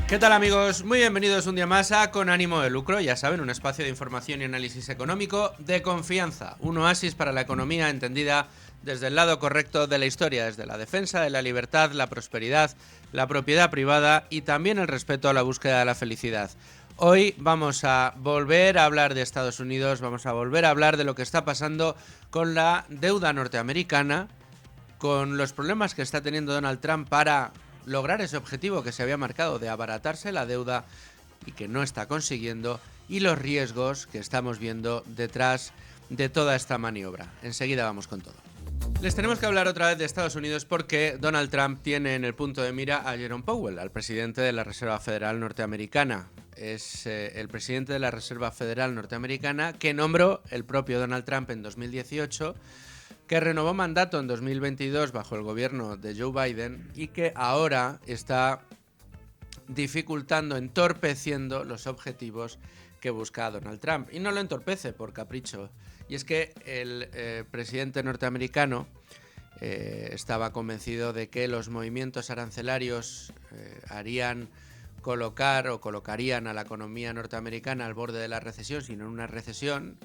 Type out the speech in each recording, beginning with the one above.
¿Qué tal, amigos? Muy bienvenidos un día más a Con Ánimo de Lucro. Ya saben, un espacio de información y análisis económico de confianza. Un oasis para la economía entendida desde el lado correcto de la historia, desde la defensa de la libertad, la prosperidad, la propiedad privada y también el respeto a la búsqueda de la felicidad. Hoy vamos a volver a hablar de Estados Unidos, vamos a volver a hablar de lo que está pasando con la deuda norteamericana, con los problemas que está teniendo Donald Trump para lograr ese objetivo que se había marcado de abaratarse la deuda y que no está consiguiendo, y los riesgos que estamos viendo detrás de toda esta maniobra. Enseguida vamos con todo. Les tenemos que hablar otra vez de Estados Unidos porque Donald Trump tiene en el punto de mira a Jerome Powell, al presidente de la Reserva Federal norteamericana. Es el presidente de la Reserva Federal norteamericana que nombró el propio Donald Trump en 2018, que renovó mandato en 2022 bajo el gobierno de Joe Biden y que ahora está dificultando, entorpeciendo los objetivos que busca Donald Trump. Y no lo entorpece por capricho. Y es que el presidente norteamericano estaba convencido de que los movimientos arancelarios harían colocarían a la economía norteamericana al borde de la recesión, sino en una recesión.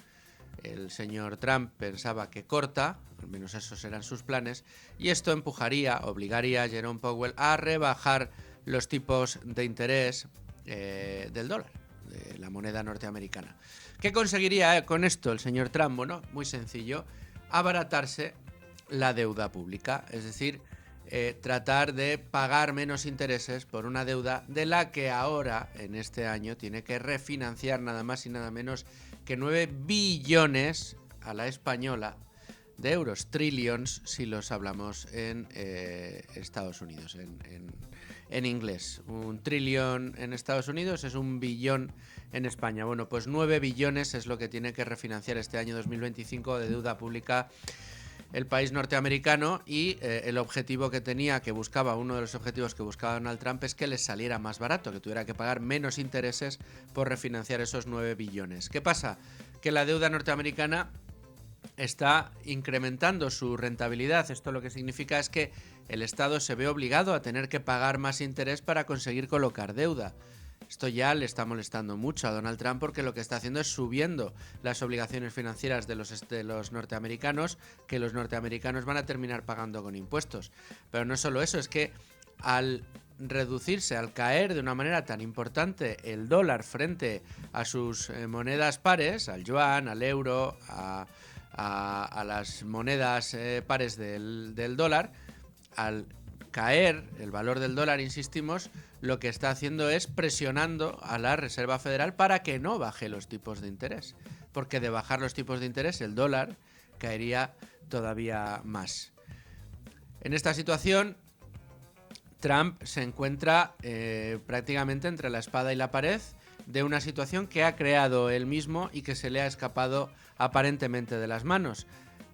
El señor Trump pensaba que corta, al menos esos eran sus planes, y esto obligaría a Jerome Powell a rebajar los tipos de interés del dólar, de la moneda norteamericana. ¿Qué conseguiría con esto el señor Trump? Bueno, muy sencillo, abaratarse la deuda pública, es decir, tratar de pagar menos intereses por una deuda de la que ahora, en este año, tiene que refinanciar nada más y nada menos que 9 billones a la española de euros, trillions si los hablamos en Estados Unidos, en inglés. Un trillón en Estados Unidos es un billón en España. Bueno, pues 9 billones es lo que tiene que refinanciar este año 2025 de deuda pública el país norteamericano, y el objetivo que tenía, uno de los objetivos que buscaba Donald Trump es que les saliera más barato, que tuviera que pagar menos intereses por refinanciar esos 9 billones. ¿Qué pasa? Que la deuda norteamericana está incrementando su rentabilidad. Esto lo que significa es que el Estado se ve obligado a tener que pagar más interés para conseguir colocar deuda. Esto ya le está molestando mucho a Donald Trump porque lo que está haciendo es subiendo las obligaciones financieras de los norteamericanos, que los norteamericanos van a terminar pagando con impuestos. Pero no solo eso, es que al reducirse, al caer de una manera tan importante el dólar frente a sus monedas pares, al yuan, al euro, a las monedas pares del dólar, al caer el valor del dólar, insistimos, lo que está haciendo es presionando a la Reserva Federal para que no baje los tipos de interés, porque de bajar los tipos de interés el dólar caería todavía más. En esta situación, Trump se encuentra prácticamente entre la espada y la pared de una situación que ha creado él mismo y que se le ha escapado aparentemente de las manos.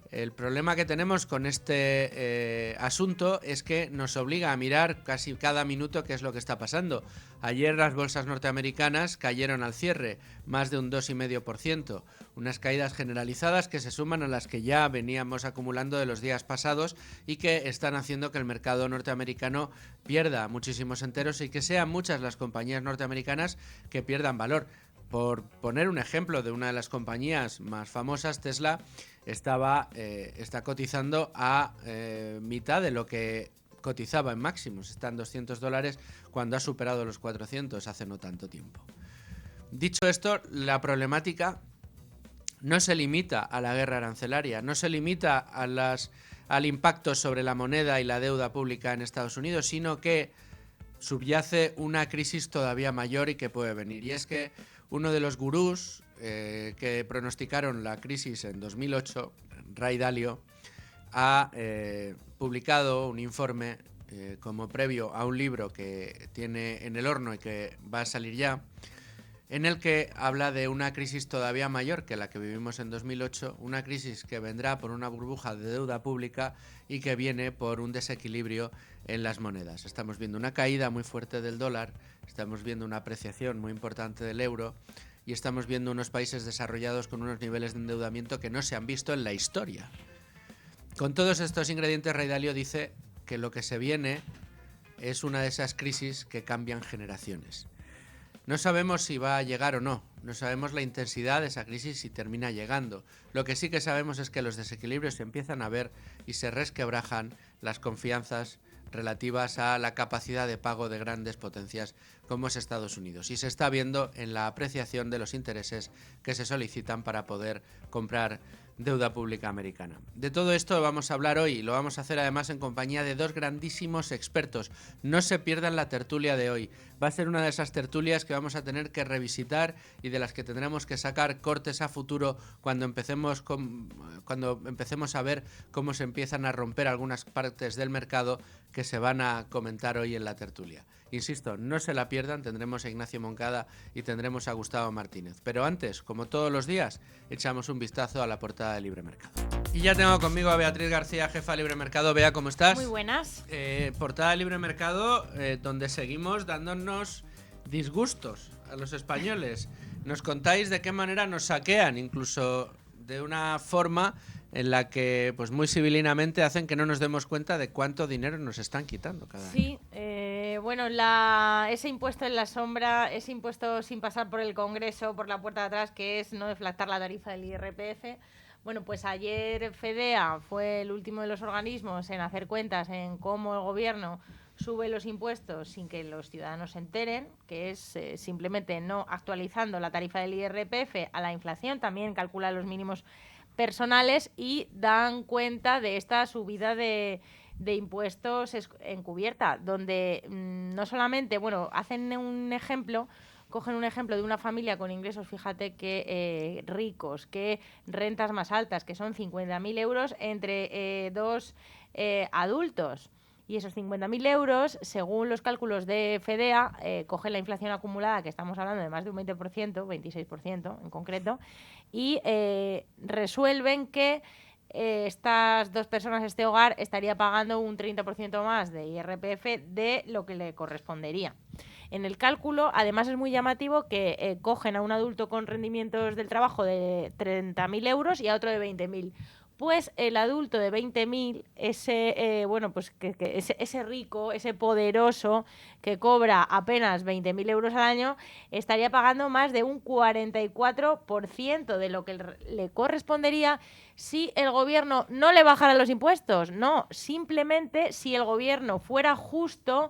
El problema que tenemos con este asunto es que nos obliga a mirar casi cada minuto qué es lo que está pasando. Ayer las bolsas norteamericanas cayeron al cierre, más de un 2,5%, unas caídas generalizadas que se suman a las que ya veníamos acumulando de los días pasados y que están haciendo que el mercado norteamericano pierda muchísimos enteros y que sean muchas las compañías norteamericanas que pierdan valor. Por poner un ejemplo de una de las compañías más famosas, Tesla está cotizando a mitad de lo que cotizaba en máximos. Está en $200 cuando ha superado los 400 hace no tanto tiempo. Dicho esto, la problemática no se limita a la guerra arancelaria, no se limita al impacto sobre la moneda y la deuda pública en Estados Unidos, sino que subyace una crisis todavía mayor y que puede venir. Y es que uno de los gurús que pronosticaron la crisis en 2008, Ray Dalio, ha publicado un informe como previo a un libro que tiene en el horno y que va a salir ya, en el que habla de una crisis todavía mayor que la que vivimos en 2008, una crisis que vendrá por una burbuja de deuda pública y que viene por un desequilibrio en las monedas. Estamos viendo una caída muy fuerte del dólar, estamos viendo una apreciación muy importante del euro y estamos viendo unos países desarrollados con unos niveles de endeudamiento que no se han visto en la historia. Con todos estos ingredientes, Ray Dalio dice que lo que se viene es una de esas crisis que cambian generaciones. No sabemos si va a llegar o no, no sabemos la intensidad de esa crisis si termina llegando. Lo que sí que sabemos es que los desequilibrios se empiezan a ver y se resquebrajan las confianzas relativas a la capacidad de pago de grandes potencias como es Estados Unidos. Y se está viendo en la apreciación de los intereses que se solicitan para poder comprar deuda pública americana. De todo esto vamos a hablar hoy y lo vamos a hacer además en compañía de dos grandísimos expertos. No se pierdan la tertulia de hoy. Va a ser una de esas tertulias que vamos a tener que revisitar y de las que tendremos que sacar cortes a futuro cuando empecemos a ver cómo se empiezan a romper algunas partes del mercado que se van a comentar hoy en la tertulia. Insisto, no se la pierdan, tendremos a Ignacio Moncada y tendremos a Gustavo Martínez. Pero antes, como todos los días, echamos un vistazo a la portada de Libre Mercado. Y ya tengo conmigo a Beatriz García, jefa de Libre Mercado. Bea, ¿cómo estás? Muy buenas. Portada de Libre Mercado, donde seguimos dándonos disgustos a los españoles. Nos contáis de qué manera nos saquean, incluso de una forma en la que pues muy civilinamente hacen que no nos demos cuenta de cuánto dinero nos están quitando cada año. Sí, bueno, ese impuesto en la sombra, ese impuesto sin pasar por el Congreso, por la puerta de atrás, que es no deflactar la tarifa del IRPF. Bueno, pues ayer FEDEA fue el último de los organismos en hacer cuentas en cómo el gobierno sube los impuestos sin que los ciudadanos se enteren, que es simplemente no actualizando la tarifa del IRPF a la inflación, también calcula los mínimos personales y dan cuenta de esta subida de impuestos encubierta, donde no solamente, bueno, hacen un ejemplo, cogen un ejemplo de una familia con ingresos, fíjate que ricos, que rentas más altas, que son 50.000 euros entre dos adultos. Y esos 50.000 euros, según los cálculos de FEDEA, cogen la inflación acumulada, que estamos hablando de más de un 20%, 26% en concreto, y resuelven que estas dos personas, este hogar, estaría pagando un 30% más de IRPF de lo que le correspondería. En el cálculo, además, es muy llamativo que cogen a un adulto con rendimientos del trabajo de 30.000 euros y a otro de 20.000. Pues el adulto de 20.000, ese rico, ese poderoso que cobra apenas 20.000 euros al año, estaría pagando más de un 44% de lo que le correspondería si el gobierno no le bajara los impuestos. No, simplemente si el gobierno fuera justo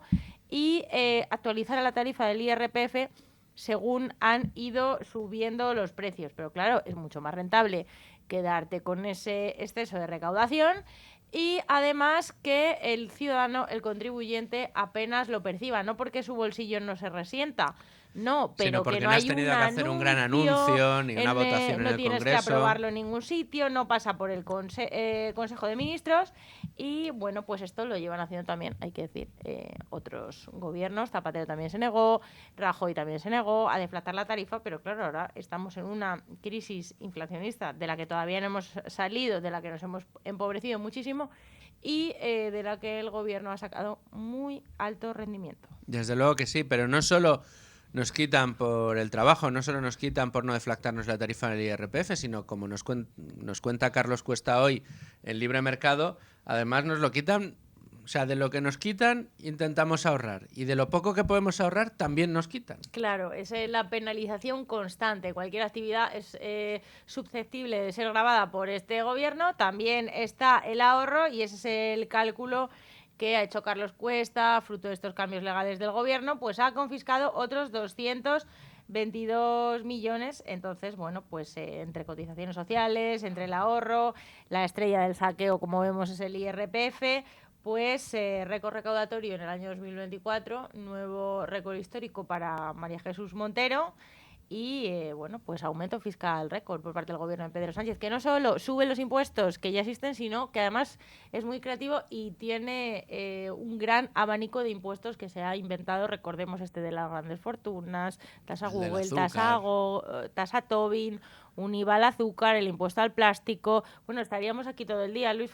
y actualizara la tarifa del IRPF según han ido subiendo los precios. Pero claro, es mucho más rentable quedarte con ese exceso de recaudación y además que el ciudadano, el contribuyente, apenas lo perciba, no porque su bolsillo no se resienta, no, pero que no hay tenido que hacer un gran anuncio ni una votación en el Congreso. No tienes que aprobarlo en ningún sitio, no pasa por el Consejo de Ministros y bueno, pues esto lo llevan haciendo también, hay que decir, otros gobiernos. Zapatero también se negó, Rajoy también se negó a deflactar la tarifa, pero claro, ahora estamos en una crisis inflacionista de la que todavía no hemos salido, de la que nos hemos empobrecido muchísimo y de la que el gobierno ha sacado muy alto rendimiento. Desde luego que sí, pero no solo nos quitan por el trabajo, no solo nos quitan por no deflactarnos la tarifa del IRPF, sino como nos cuenta Carlos Cuesta hoy en Libre Mercado, además nos lo quitan, o sea, de lo que nos quitan intentamos ahorrar y de lo poco que podemos ahorrar también nos quitan. Claro, es la penalización constante. Cualquier actividad es susceptible de ser gravada por este gobierno. También está el ahorro y ese es el cálculo que ha hecho Carlos Cuesta, fruto de estos cambios legales del gobierno, pues ha confiscado otros 222 millones. Entonces, bueno, pues entre cotizaciones sociales, entre el ahorro, la estrella del saqueo, como vemos, es el IRPF, pues récord recaudatorio en el año 2024, nuevo récord histórico para María Jesús Montero. Y, pues aumento fiscal récord por parte del gobierno de Pedro Sánchez, que no solo sube los impuestos que ya existen, sino que además es muy creativo y tiene un gran abanico de impuestos que se ha inventado. Recordemos este de las grandes fortunas, tasa Google, tasa Tobin, un IVA al azúcar, el impuesto al plástico. Bueno, estaríamos aquí todo el día, Luis,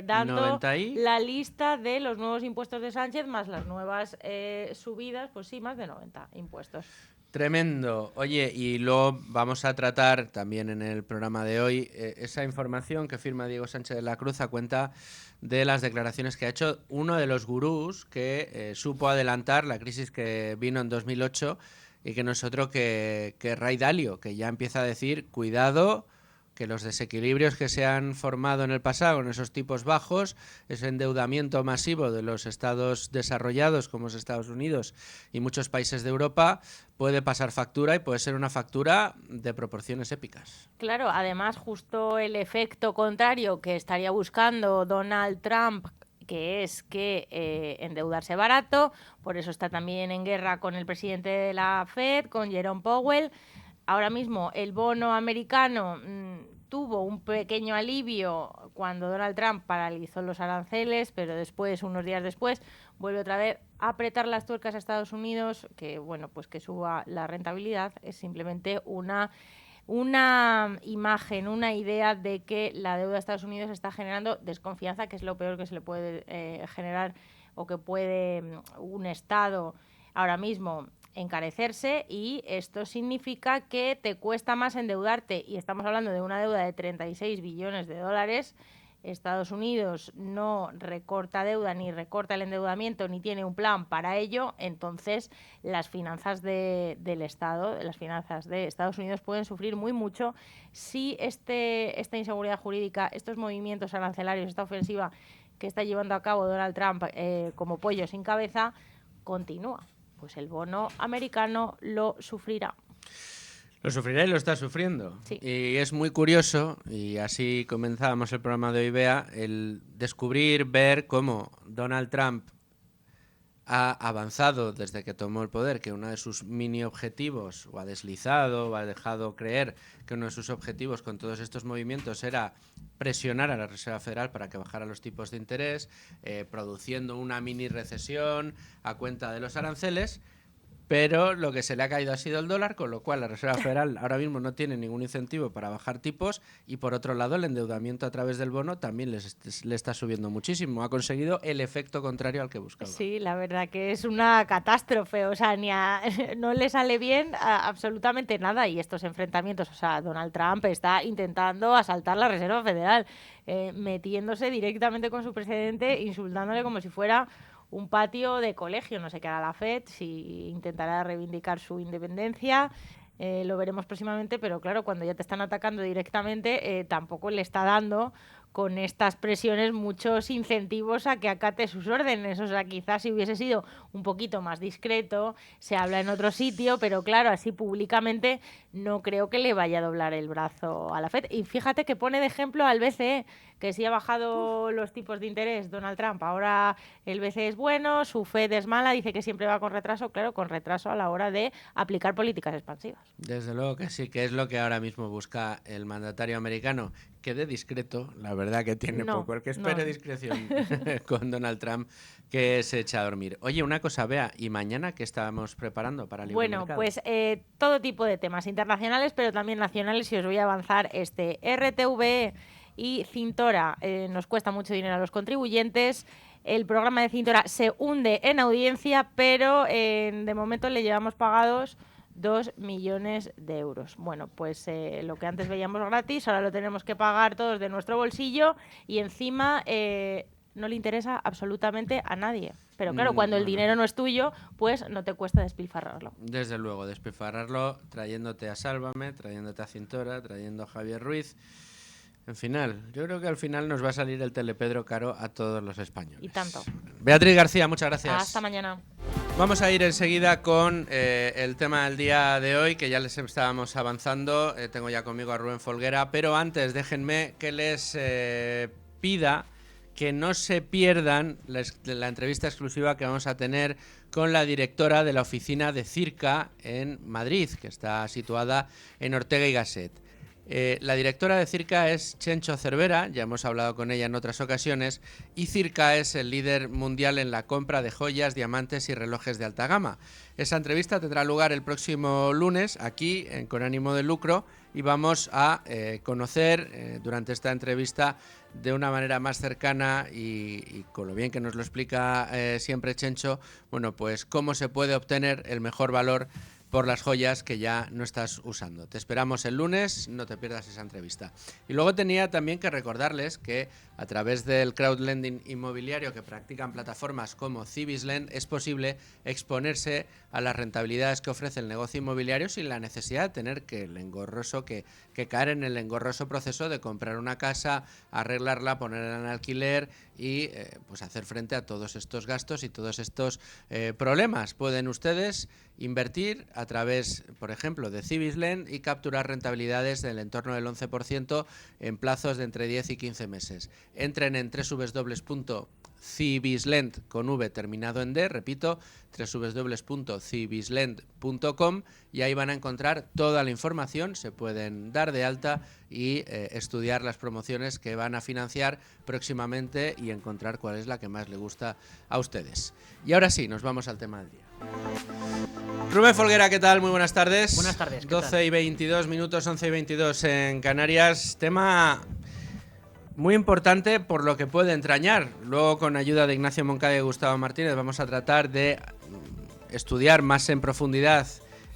dando la lista de los nuevos impuestos de Sánchez más las nuevas subidas, pues sí, más de 90 impuestos. Tremendo. Oye, y luego vamos a tratar también en el programa de hoy esa información que firma Diego Sánchez de la Cruz a cuenta de las declaraciones que ha hecho uno de los gurús que supo adelantar la crisis que vino en 2008 y que no es otro que Ray Dalio, que ya empieza a decir, cuidado, que los desequilibrios que se han formado en el pasado en esos tipos bajos, ese endeudamiento masivo de los estados desarrollados como los Estados Unidos y muchos países de Europa, puede pasar factura y puede ser una factura de proporciones épicas. Claro, además justo el efecto contrario que estaría buscando Donald Trump, que es que endeudarse barato, por eso está también en guerra con el presidente de la Fed, con Jerome Powell. Ahora mismo el bono americano tuvo un pequeño alivio cuando Donald Trump paralizó los aranceles, pero después, unos días después, vuelve otra vez a apretar las tuercas a Estados Unidos, que bueno, pues que suba la rentabilidad es simplemente una imagen, una idea de que la deuda de Estados Unidos está generando desconfianza, que es lo peor que se le puede generar o que puede un Estado ahora mismo encarecerse, y esto significa que te cuesta más endeudarte, y estamos hablando de una deuda de 36 billones de dólares. Estados Unidos no recorta deuda, ni recorta el endeudamiento, ni tiene un plan para ello. Entonces las finanzas del Estado, las finanzas de Estados Unidos pueden sufrir muy mucho si esta inseguridad jurídica, estos movimientos arancelarios, esta ofensiva que está llevando a cabo Donald Trump como pollo sin cabeza, continúa. Pues el bono americano lo sufrirá. Lo sufrirá y lo está sufriendo. Sí. Y es muy curioso, y así comenzábamos el programa de hoy, Bea, el descubrir, ver cómo Donald Trump ha avanzado desde que tomó el poder, que uno de sus mini objetivos, o ha deslizado, o ha dejado creer que uno de sus objetivos con todos estos movimientos era presionar a la Reserva Federal para que bajara los tipos de interés, produciendo una mini recesión a cuenta de los aranceles. Pero lo que se le ha caído ha sido el dólar, con lo cual la Reserva Federal ahora mismo no tiene ningún incentivo para bajar tipos, y por otro lado el endeudamiento a través del bono también le está subiendo muchísimo. Ha conseguido el efecto contrario al que buscaba. Sí, la verdad que es una catástrofe, o sea, no le sale bien absolutamente nada, y estos enfrentamientos, o sea, Donald Trump está intentando asaltar la Reserva Federal, metiéndose directamente con su presidente, insultándole como si fuera un patio de colegio. No sé qué hará la Fed, si intentará reivindicar su independencia, lo veremos próximamente, pero claro, cuando ya te están atacando directamente, tampoco le está dando con estas presiones muchos incentivos a que acate sus órdenes. O sea, quizás si hubiese sido un poquito más discreto, se habla en otro sitio, pero claro, así públicamente no creo que le vaya a doblar el brazo a la Fed. Y fíjate que pone de ejemplo al BCE, que sí ha bajado los tipos de interés Donald Trump. Ahora el BCE es bueno, su Fed es mala, dice que siempre va con retraso, claro, con retraso a la hora de aplicar políticas expansivas. Desde luego que sí, que es lo que ahora mismo busca el mandatario americano. Quede discreto, la verdad que tiene poco. El que espere discreción con Donald Trump, que se echa a dormir. Oye, una cosa, Bea, ¿y mañana qué estamos preparando para el libre mercado? Bueno, pues todo tipo de temas internacionales, pero también nacionales, y os voy a avanzar RTVE y Cintora. Nos cuesta mucho dinero a los contribuyentes. El programa de Cintora se hunde en audiencia, pero de momento le llevamos pagados 2 millones de euros. Bueno, pues lo que antes veíamos gratis, ahora lo tenemos que pagar todos de nuestro bolsillo, y encima no le interesa absolutamente a nadie. Pero claro, cuando el dinero no es tuyo, pues no te cuesta despilfarrarlo. Desde luego, despilfarrarlo trayéndote a Sálvame, trayéndote a Cintora, trayendo a Javier Ruiz. En final, yo creo que al final nos va a salir el Telepedro caro a todos los españoles. Y tanto. Beatriz García, muchas gracias. Hasta mañana. Vamos a ir enseguida con el tema del día de hoy, que ya les estábamos avanzando. Tengo ya conmigo a Rubén Folguera, pero antes déjenme que les pida que no se pierdan la entrevista exclusiva que vamos a tener con la directora de la oficina de Circa en Madrid, que está situada en Ortega y Gasset. La directora de Circa es Chencho Cervera, ya hemos hablado con ella en otras ocasiones, y Circa es el líder mundial en la compra de joyas, diamantes y relojes de alta gama. Esa entrevista tendrá lugar el próximo lunes aquí en Con Ánimo de Lucro, y vamos a conocer durante esta entrevista de una manera más cercana y con lo bien que nos lo explica siempre Chencho, bueno, pues cómo se puede obtener el mejor valor por las joyas que ya no estás usando. Te esperamos el lunes, no te pierdas esa entrevista. Y luego tenía también que recordarles que a través del crowdlending inmobiliario que practican plataformas como Cibislend es posible exponerse a las rentabilidades que ofrece el negocio inmobiliario sin la necesidad de tener que caer en el engorroso proceso de comprar una casa, arreglarla, ponerla en alquiler y pues hacer frente a todos estos gastos y todos estos problemas. Pueden ustedes invertir a través, por ejemplo, de Cibislend y capturar rentabilidades del entorno del 11% en plazos de entre 10 y 15 meses. Entren en www.cibislend con V terminado en D, repito, www.cibislend.com, y ahí van a encontrar toda la información, se pueden dar de alta y estudiar las promociones que van a financiar próximamente y encontrar cuál es la que más le gusta a ustedes. Y ahora sí, nos vamos al tema del día. Rubén Folguera, ¿qué tal? Muy buenas tardes. Buenas tardes. 12 y 22 minutos, 11 y 22 en Canarias. Tema muy importante por lo que puede entrañar. Luego, con ayuda de Ignacio Moncada y Gustavo Martínez, vamos a tratar de estudiar más en profundidad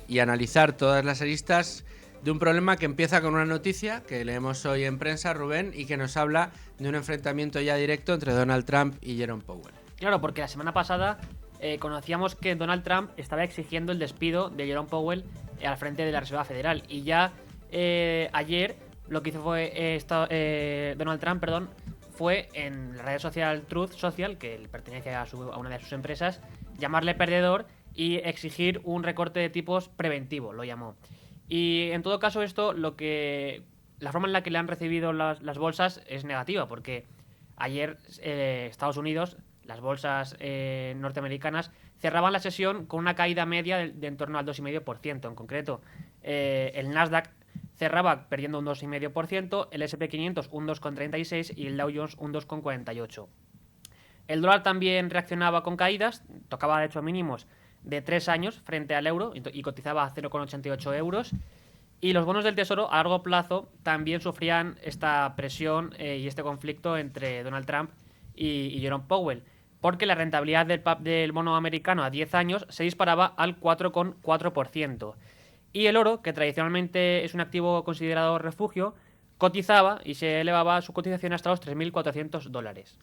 y analizar todas las aristas de un problema que empieza con una noticia que leemos hoy en prensa, Rubén, y que nos habla de un enfrentamiento ya directo entre Donald Trump y Jerome Powell. Claro, porque la semana pasada conocíamos que Donald Trump estaba exigiendo el despido de Jerome Powell al frente de la Reserva Federal. Y ya ayer lo que hizo fue Donald Trump, fue en la red social Truth Social, que pertenece a una de sus empresas, llamarle perdedor y exigir un recorte de tipos preventivo, lo llamó. Y en todo caso esto, la forma en la que le han recibido las bolsas es negativa, porque ayer Estados Unidos, las bolsas norteamericanas, cerraban la sesión con una caída media de en torno al 2,5%. En concreto, el Nasdaq cerraba perdiendo un 2,5%, el S&P 500 un 2,36% y el Dow Jones un 2,48%. El dólar también reaccionaba con caídas, tocaba de hecho mínimos de 3 años frente al euro y cotizaba a 0,88 euros. Y los bonos del Tesoro a largo plazo también sufrían esta presión y este conflicto entre Donald Trump y Jerome Powell, porque la rentabilidad del bono americano a 10 años se disparaba al 4,4%. Y el oro, que tradicionalmente es un activo considerado refugio, cotizaba y se elevaba su cotización hasta los $3.400.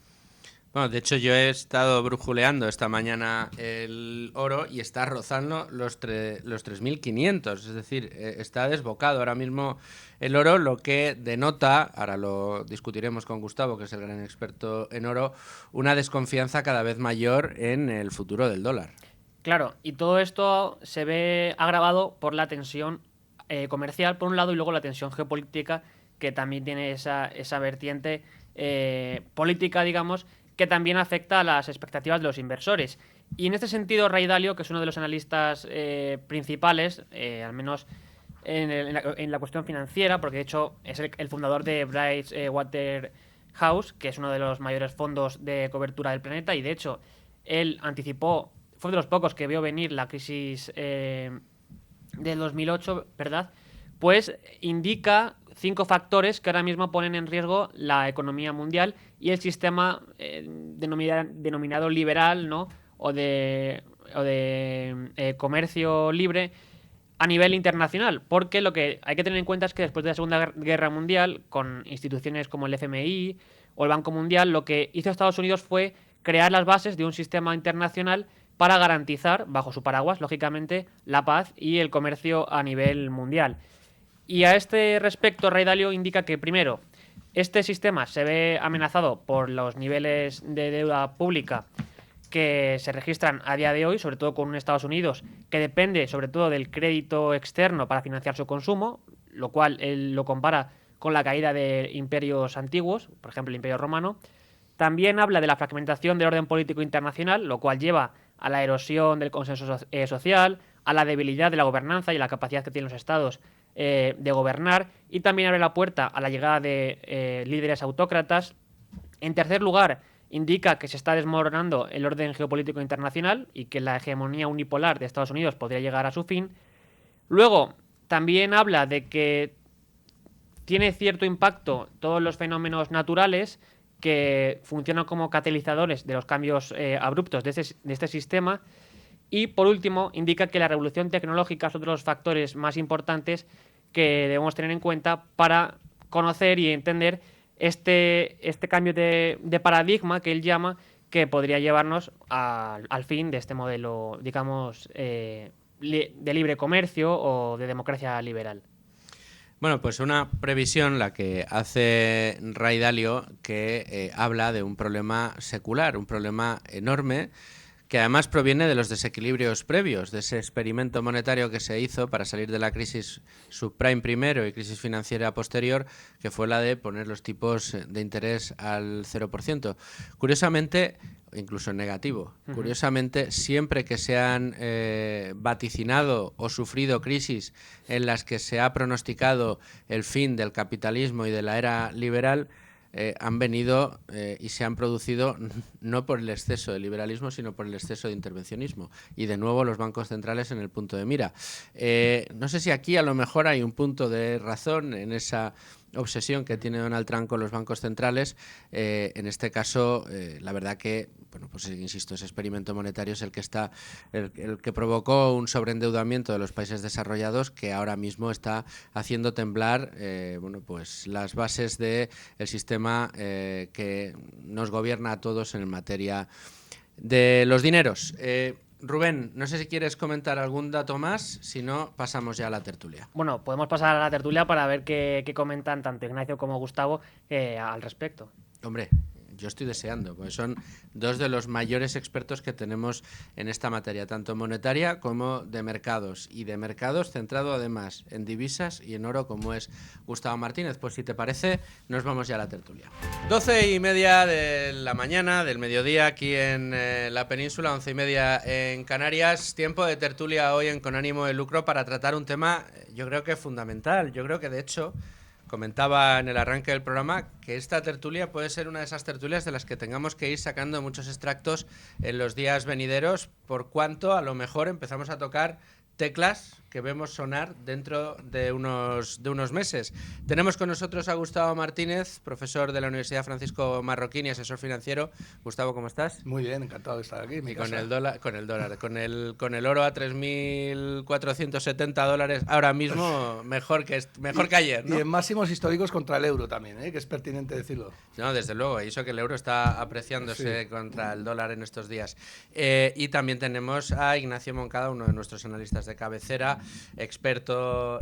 Bueno, de hecho yo he estado brujuleando esta mañana el oro y está rozando los 3.500, es decir, está desbocado ahora mismo el oro, lo que denota, ahora lo discutiremos con Gustavo, que es el gran experto en oro, una desconfianza cada vez mayor en el futuro del dólar. Claro, y todo esto se ve agravado por la tensión comercial, por un lado, y luego la tensión geopolítica, que también tiene esa vertiente política, digamos, que también afecta a las expectativas de los inversores. Y en este sentido, Ray Dalio, que es uno de los analistas principales, al menos en la cuestión financiera, porque de hecho es el fundador de Bryce Waterhouse, que es uno de los mayores fondos de cobertura del planeta, y de hecho él anticipó, fue de los pocos que vio venir la crisis del 2008, ¿verdad? Pues indica 5 factores que ahora mismo ponen en riesgo la economía mundial y el sistema denominado liberal, ¿no? o de comercio libre a nivel internacional, porque lo que hay que tener en cuenta es que después de la Segunda Guerra Mundial, con instituciones como el FMI o el Banco Mundial, lo que hizo Estados Unidos fue crear las bases de un sistema internacional para garantizar, bajo su paraguas, lógicamente, la paz y el comercio a nivel mundial. Y a este respecto, Ray Dalio indica que, primero, este sistema se ve amenazado por los niveles de deuda pública que se registran a día de hoy, sobre todo con un Estados Unidos que depende sobre todo del crédito externo para financiar su consumo, lo cual él lo compara con la caída de imperios antiguos, por ejemplo el Imperio Romano. También habla de la fragmentación del orden político internacional, lo cual lleva a la erosión del consenso social, a la debilidad de la gobernanza y la capacidad que tienen los estados de gobernar, y también abre la puerta a la llegada de líderes autócratas. En tercer lugar, indica que se está desmoronando el orden geopolítico internacional y que la hegemonía unipolar de Estados Unidos podría llegar a su fin. Luego, también habla de que tiene cierto impacto todos los fenómenos naturales que funcionan como catalizadores de los cambios abruptos de este sistema. Y por último, indica que la revolución tecnológica es otro de los factores más importantes que debemos tener en cuenta para conocer y entender este cambio de paradigma que él llama, que podría llevarnos al fin de este modelo, digamos, de libre comercio o de democracia liberal. Bueno, pues una previsión la que hace Ray Dalio, que habla de un problema secular, un problema enorme, que además proviene de los desequilibrios previos, de ese experimento monetario que se hizo para salir de la crisis subprime primero y crisis financiera posterior, que fue la de poner los tipos de interés al 0%. Curiosamente, incluso en negativo, curiosamente, siempre que se han vaticinado o sufrido crisis en las que se ha pronosticado el fin del capitalismo y de la era liberal, han venido y se han producido no por el exceso de liberalismo, sino por el exceso de intervencionismo. Y de nuevo los bancos centrales en el punto de mira. No sé si aquí a lo mejor hay un punto de razón en esa obsesión que tiene Donald Trump con los bancos centrales. En este caso, la verdad que, bueno, pues insisto, ese experimento monetario es el que está, el que provocó un sobreendeudamiento de los países desarrollados, que ahora mismo está haciendo temblar, bueno, pues las bases del sistema que nos gobierna a todos en materia de los dineros. Rubén, no sé si quieres comentar algún dato más, si no, pasamos ya a la tertulia. Bueno, podemos pasar a la tertulia para ver qué comentan tanto Ignacio como Gustavo al respecto. Hombre, yo estoy deseando, porque son dos de los mayores expertos que tenemos en esta materia, tanto monetaria como de mercados, y de mercados centrado además en divisas y en oro, como es Gustavo Martínez. Pues si te parece, nos vamos ya a la tertulia. 12:30 de la mañana, del mediodía, aquí en la península, 11:30 en Canarias. Tiempo de tertulia hoy en Con Ánimo de Lucro para tratar un tema, yo creo que fundamental. Yo creo que, de hecho, comentaba en el arranque del programa que esta tertulia puede ser una de esas tertulias de las que tengamos que ir sacando muchos extractos en los días venideros, por cuanto a lo mejor empezamos a tocar teclas que vemos sonar dentro de unos meses. Tenemos con nosotros a Gustavo Martínez, profesor de la Universidad Francisco Marroquín y asesor financiero. Gustavo, ¿cómo estás? Muy bien, encantado de estar aquí. Con el dólar, con el oro a $3.470 ahora mismo, mejor que ayer, ¿no? Y en máximos históricos contra el euro también, que es pertinente decirlo. No, desde luego, y eso que el euro está apreciándose contra el dólar en estos días. Y también tenemos a Ignacio Moncada, uno de nuestros analistas de cabecera, experto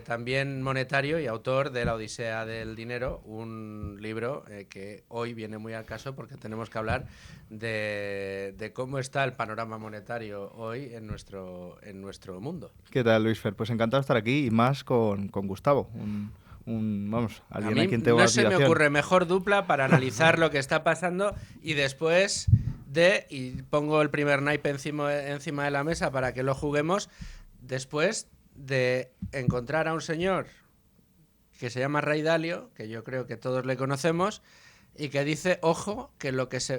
también monetario y autor de La Odisea del Dinero, un libro que hoy viene muy al caso porque tenemos que hablar de cómo está el panorama monetario hoy en nuestro mundo. ¿Qué tal, Luis Fer? Pues encantado de estar aquí y más con Gustavo, vamos, alguien a quien tengo no admiración. Se me ocurre mejor dupla para analizar lo que está pasando y después y pongo el primer naipe encima de la mesa para que lo juguemos, después de encontrar a un señor que se llama Ray Dalio, que yo creo que todos le conocemos, y que dice, ojo, que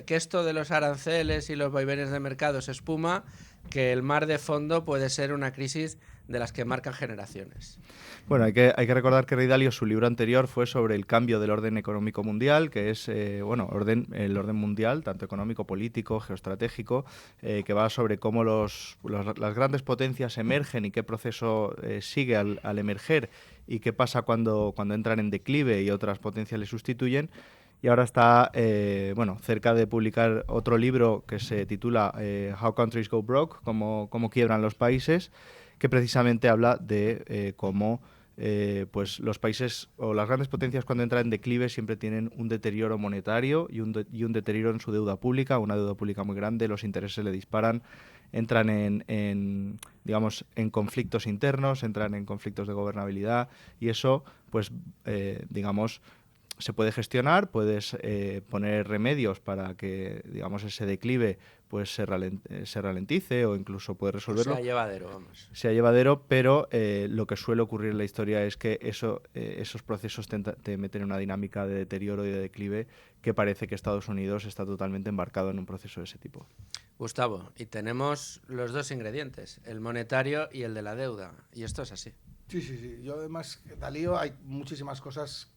que esto de los aranceles y los vaivenes de mercado se espuma, que el mar de fondo puede ser una crisis de las que marcan generaciones. Bueno, hay que recordar que Ray Dalio, su libro anterior fue sobre el cambio del orden económico mundial, que es el orden mundial, tanto económico, político, geoestratégico, que va sobre cómo las grandes potencias emergen y qué proceso sigue al emerger y qué pasa cuando entran en declive y otras potencias le sustituyen. Y ahora está cerca de publicar otro libro que se titula How Countries Go Broke, cómo quiebran los países, que precisamente habla de cómo pues los países o las grandes potencias cuando entran en declive siempre tienen un deterioro monetario y un deterioro en su deuda pública, una deuda pública muy grande, los intereses le disparan, entran en conflictos internos, entran en conflictos de gobernabilidad y eso, pues, se puede gestionar, puedes poner remedios para que, digamos, ese declive pues se ralentice o incluso puedes resolverlo. Sea llevadero, vamos. Sea llevadero, pero lo que suele ocurrir en la historia es que esos procesos te meten en una dinámica de deterioro y de declive que parece que Estados Unidos está totalmente embarcado en un proceso de ese tipo. Gustavo, y tenemos los dos ingredientes, el monetario y el de la deuda, y esto es así. Sí. Yo además, Dalío, hay muchísimas cosas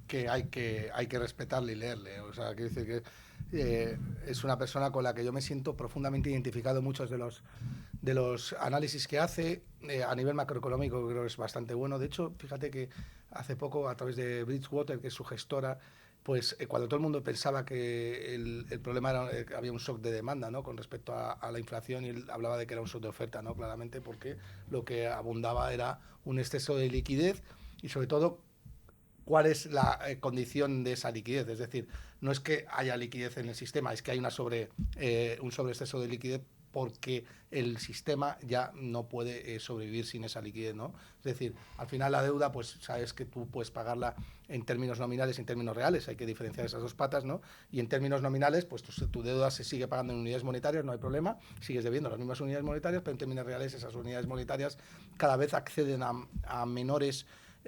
que hay que respetarle y leerle. O sea, quiero decir que es una persona con la que yo me siento profundamente identificado en muchos de los análisis que hace. A nivel macroeconómico creo que es bastante bueno. De hecho, fíjate que hace poco, a través de Bridgewater, que es su gestora, pues cuando todo el mundo pensaba que el problema era que había un shock de demanda, ¿no?, con respecto a la inflación, y él hablaba de que era un shock de oferta, ¿no?, claramente, porque lo que abundaba era un exceso de liquidez y, sobre todo, cuál es la condición de esa liquidez. Es decir, no es que haya liquidez en el sistema, es que hay un sobreexceso de liquidez porque el sistema ya no puede sobrevivir sin esa liquidez, ¿no? Es decir, al final la deuda, pues sabes que tú puedes pagarla en términos nominales y en términos reales, hay que diferenciar esas dos patas, ¿no? Y en términos nominales, pues tu deuda se sigue pagando en unidades monetarias, no hay problema, sigues debiendo las mismas unidades monetarias, pero en términos reales esas unidades monetarias cada vez acceden a menores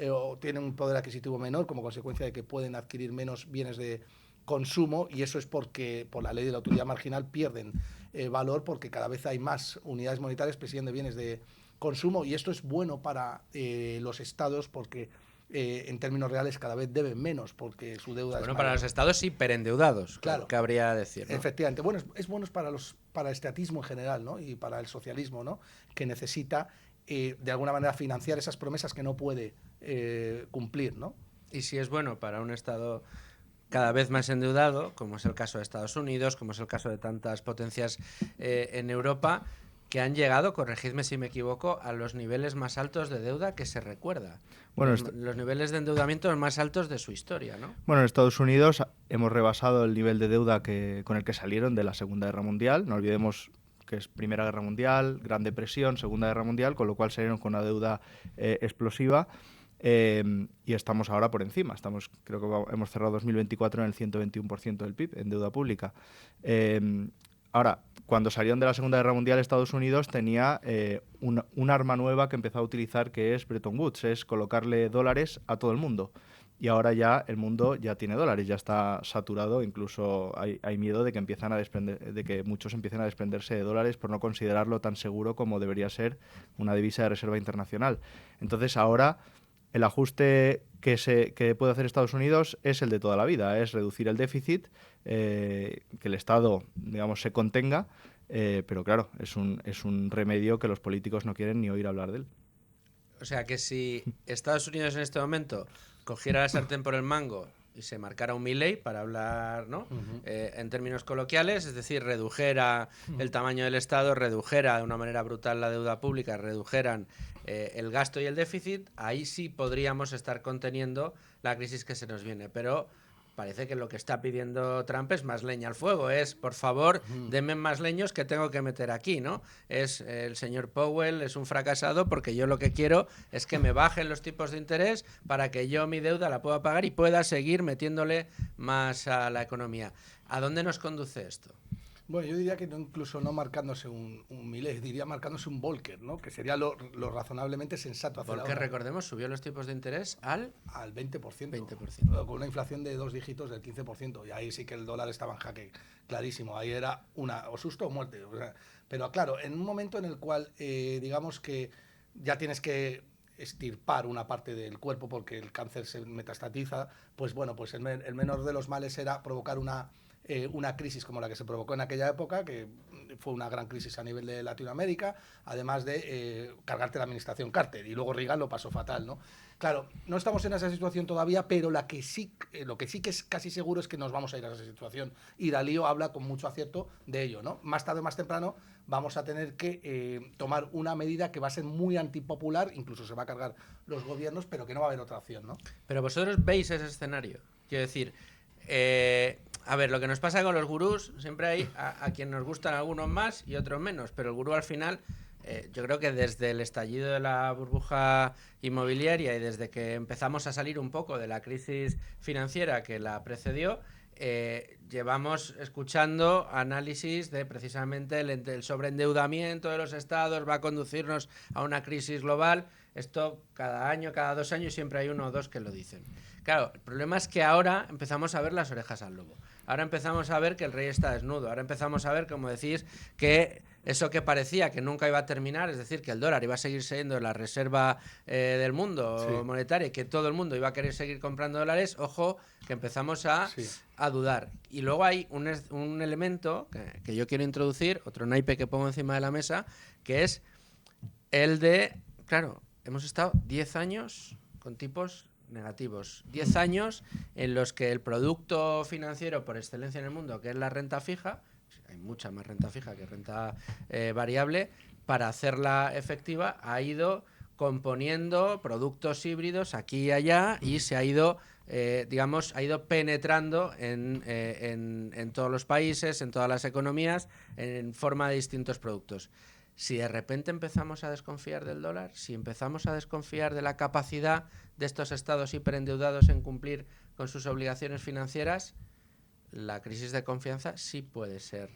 o tienen un poder adquisitivo menor como consecuencia de que pueden adquirir menos bienes de consumo, y eso es porque por la ley de la utilidad marginal pierden valor, porque cada vez hay más unidades monetarias prescindiendo de bienes de consumo, y esto es bueno para los estados porque en términos reales cada vez deben menos porque su deuda es Bueno, mayor. para los estados hiperendeudados, Claro. que habría decir, ¿no? Efectivamente. Bueno, es bueno para el estatismo en general, ¿no?, y para el socialismo, ¿no?, que necesita de alguna manera financiar esas promesas que no puede cumplir, ¿no? Y si es bueno para un estado cada vez más endeudado, como es el caso de Estados Unidos, como es el caso de tantas potencias en Europa, que han llegado, corregidme si me equivoco, a los niveles más altos de deuda que se recuerda. Bueno, los niveles de endeudamiento más altos de su historia, ¿no? Bueno, en Estados Unidos hemos rebasado el nivel de deuda con el que salieron de la Segunda Guerra Mundial. No olvidemos que es Primera Guerra Mundial, Gran Depresión, Segunda Guerra Mundial, con lo cual salieron con una deuda explosiva. Y estamos ahora por encima. Creo que hemos cerrado 2024 en el 121% del PIB en deuda pública. Ahora, cuando salieron de la Segunda Guerra Mundial, Estados Unidos tenía un arma nueva que empezó a utilizar, que es Bretton Woods, es colocarle dólares a todo el mundo. Y ahora ya el mundo ya tiene dólares, ya está saturado, incluso hay miedo de que muchos empiecen a desprenderse de dólares por no considerarlo tan seguro como debería ser una divisa de reserva internacional. Entonces ahora el ajuste que puede hacer Estados Unidos es el de toda la vida, es reducir el déficit, que el Estado, digamos, se contenga, pero claro, es un remedio que los políticos no quieren ni oír hablar de él. O sea que si Estados Unidos en este momento cogiera la sartén por el mango y se marcara un Milley, para hablar, ¿no?, en términos coloquiales, es decir, redujera el tamaño del Estado, redujera de una manera brutal la deuda pública, redujeran el gasto y el déficit, ahí sí podríamos estar conteniendo la crisis que se nos viene. Pero parece que lo que está pidiendo Trump es más leña al fuego, es, por favor, denme más leños que tengo que meter aquí, ¿no? Es el señor Powell es un fracasado porque yo lo que quiero es que me bajen los tipos de interés para que yo mi deuda la pueda pagar y pueda seguir metiéndole más a la economía. ¿A dónde nos conduce esto? Bueno, yo diría que incluso no marcándose un Milley, diría marcándose un Volcker, ¿no?, que sería lo razonablemente sensato hacer Volcker, ahora. Recordemos, subió los tipos de interés al 20%. 20%. Con una inflación de 2 dígitos del 15%. Y ahí sí que el dólar estaba en jaque, clarísimo. Ahí era o susto o muerte. O sea, pero claro, en un momento en el cual, digamos que ya tienes que extirpar una parte del cuerpo porque el cáncer se metastatiza, pues bueno, pues el menor de los males era provocar una crisis como la que se provocó en aquella época, que fue una gran crisis a nivel de Latinoamérica, además de cargarte la administración Carter, y luego Reagan lo pasó fatal, ¿no? Claro, no estamos en esa situación todavía, pero lo que sí que es casi seguro es que nos vamos a ir a esa situación, y Dalío habla con mucho acierto de ello, ¿no? Más tarde o más temprano vamos a tener que tomar una medida que va a ser muy antipopular, incluso se va a cargar los gobiernos, pero que no va a haber otra opción, ¿no? Pero vosotros veis ese escenario. Quiero decir, a ver, lo que nos pasa con los gurús, siempre hay a quien nos gustan algunos más y otros menos, pero el gurú al final, yo creo que desde el estallido de la burbuja inmobiliaria y desde que empezamos a salir un poco de la crisis financiera que la precedió, llevamos escuchando análisis de precisamente el sobreendeudamiento de los estados va a conducirnos a una crisis global. Esto cada año, cada 2 años siempre hay uno o dos que lo dicen. Claro, el problema es que ahora empezamos a ver las orejas al lobo. Ahora empezamos a ver que el rey está desnudo. Ahora empezamos a ver, como decís, que eso que parecía que nunca iba a terminar, es decir, que el dólar iba a seguir siendo la reserva del mundo monetaria y que todo el mundo iba a querer seguir comprando dólares, ojo, que empezamos a dudar. Y luego hay un elemento que yo quiero introducir, otro naipe que pongo encima de la mesa, que es el de, claro, hemos estado 10 años con tipos negativos. 10 años en los que el producto financiero por excelencia en el mundo, que es la renta fija, hay mucha más renta fija que renta variable, para hacerla efectiva ha ido componiendo productos híbridos aquí y allá y se ha ido, ha ido penetrando en todos los países, en todas las economías, en forma de distintos productos. Si de repente empezamos a desconfiar del dólar, si empezamos a desconfiar de la capacidad de estos estados hiperendeudados en cumplir con sus obligaciones financieras, la crisis de confianza sí puede ser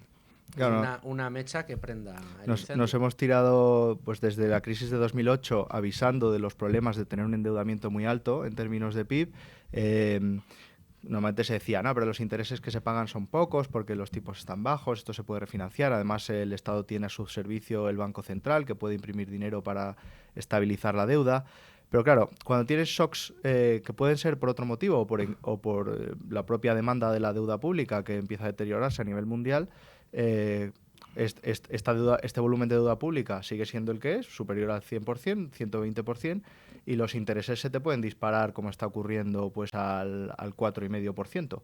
una mecha que prenda el incendio. Nos hemos tirado pues desde la crisis de 2008 avisando de los problemas de tener un endeudamiento muy alto en términos de PIB. Normalmente se decía, no, pero los intereses que se pagan son pocos porque los tipos están bajos, esto se puede refinanciar. Además, el Estado tiene a su servicio el Banco Central, que puede imprimir dinero para estabilizar la deuda. Pero claro, cuando tienes shocks que pueden ser por otro motivo o por la propia demanda de la deuda pública que empieza a deteriorarse a nivel mundial, este volumen de deuda pública sigue siendo el que es, superior al 100%, 120%, y los intereses se te pueden disparar, como está ocurriendo, pues al 4,5%.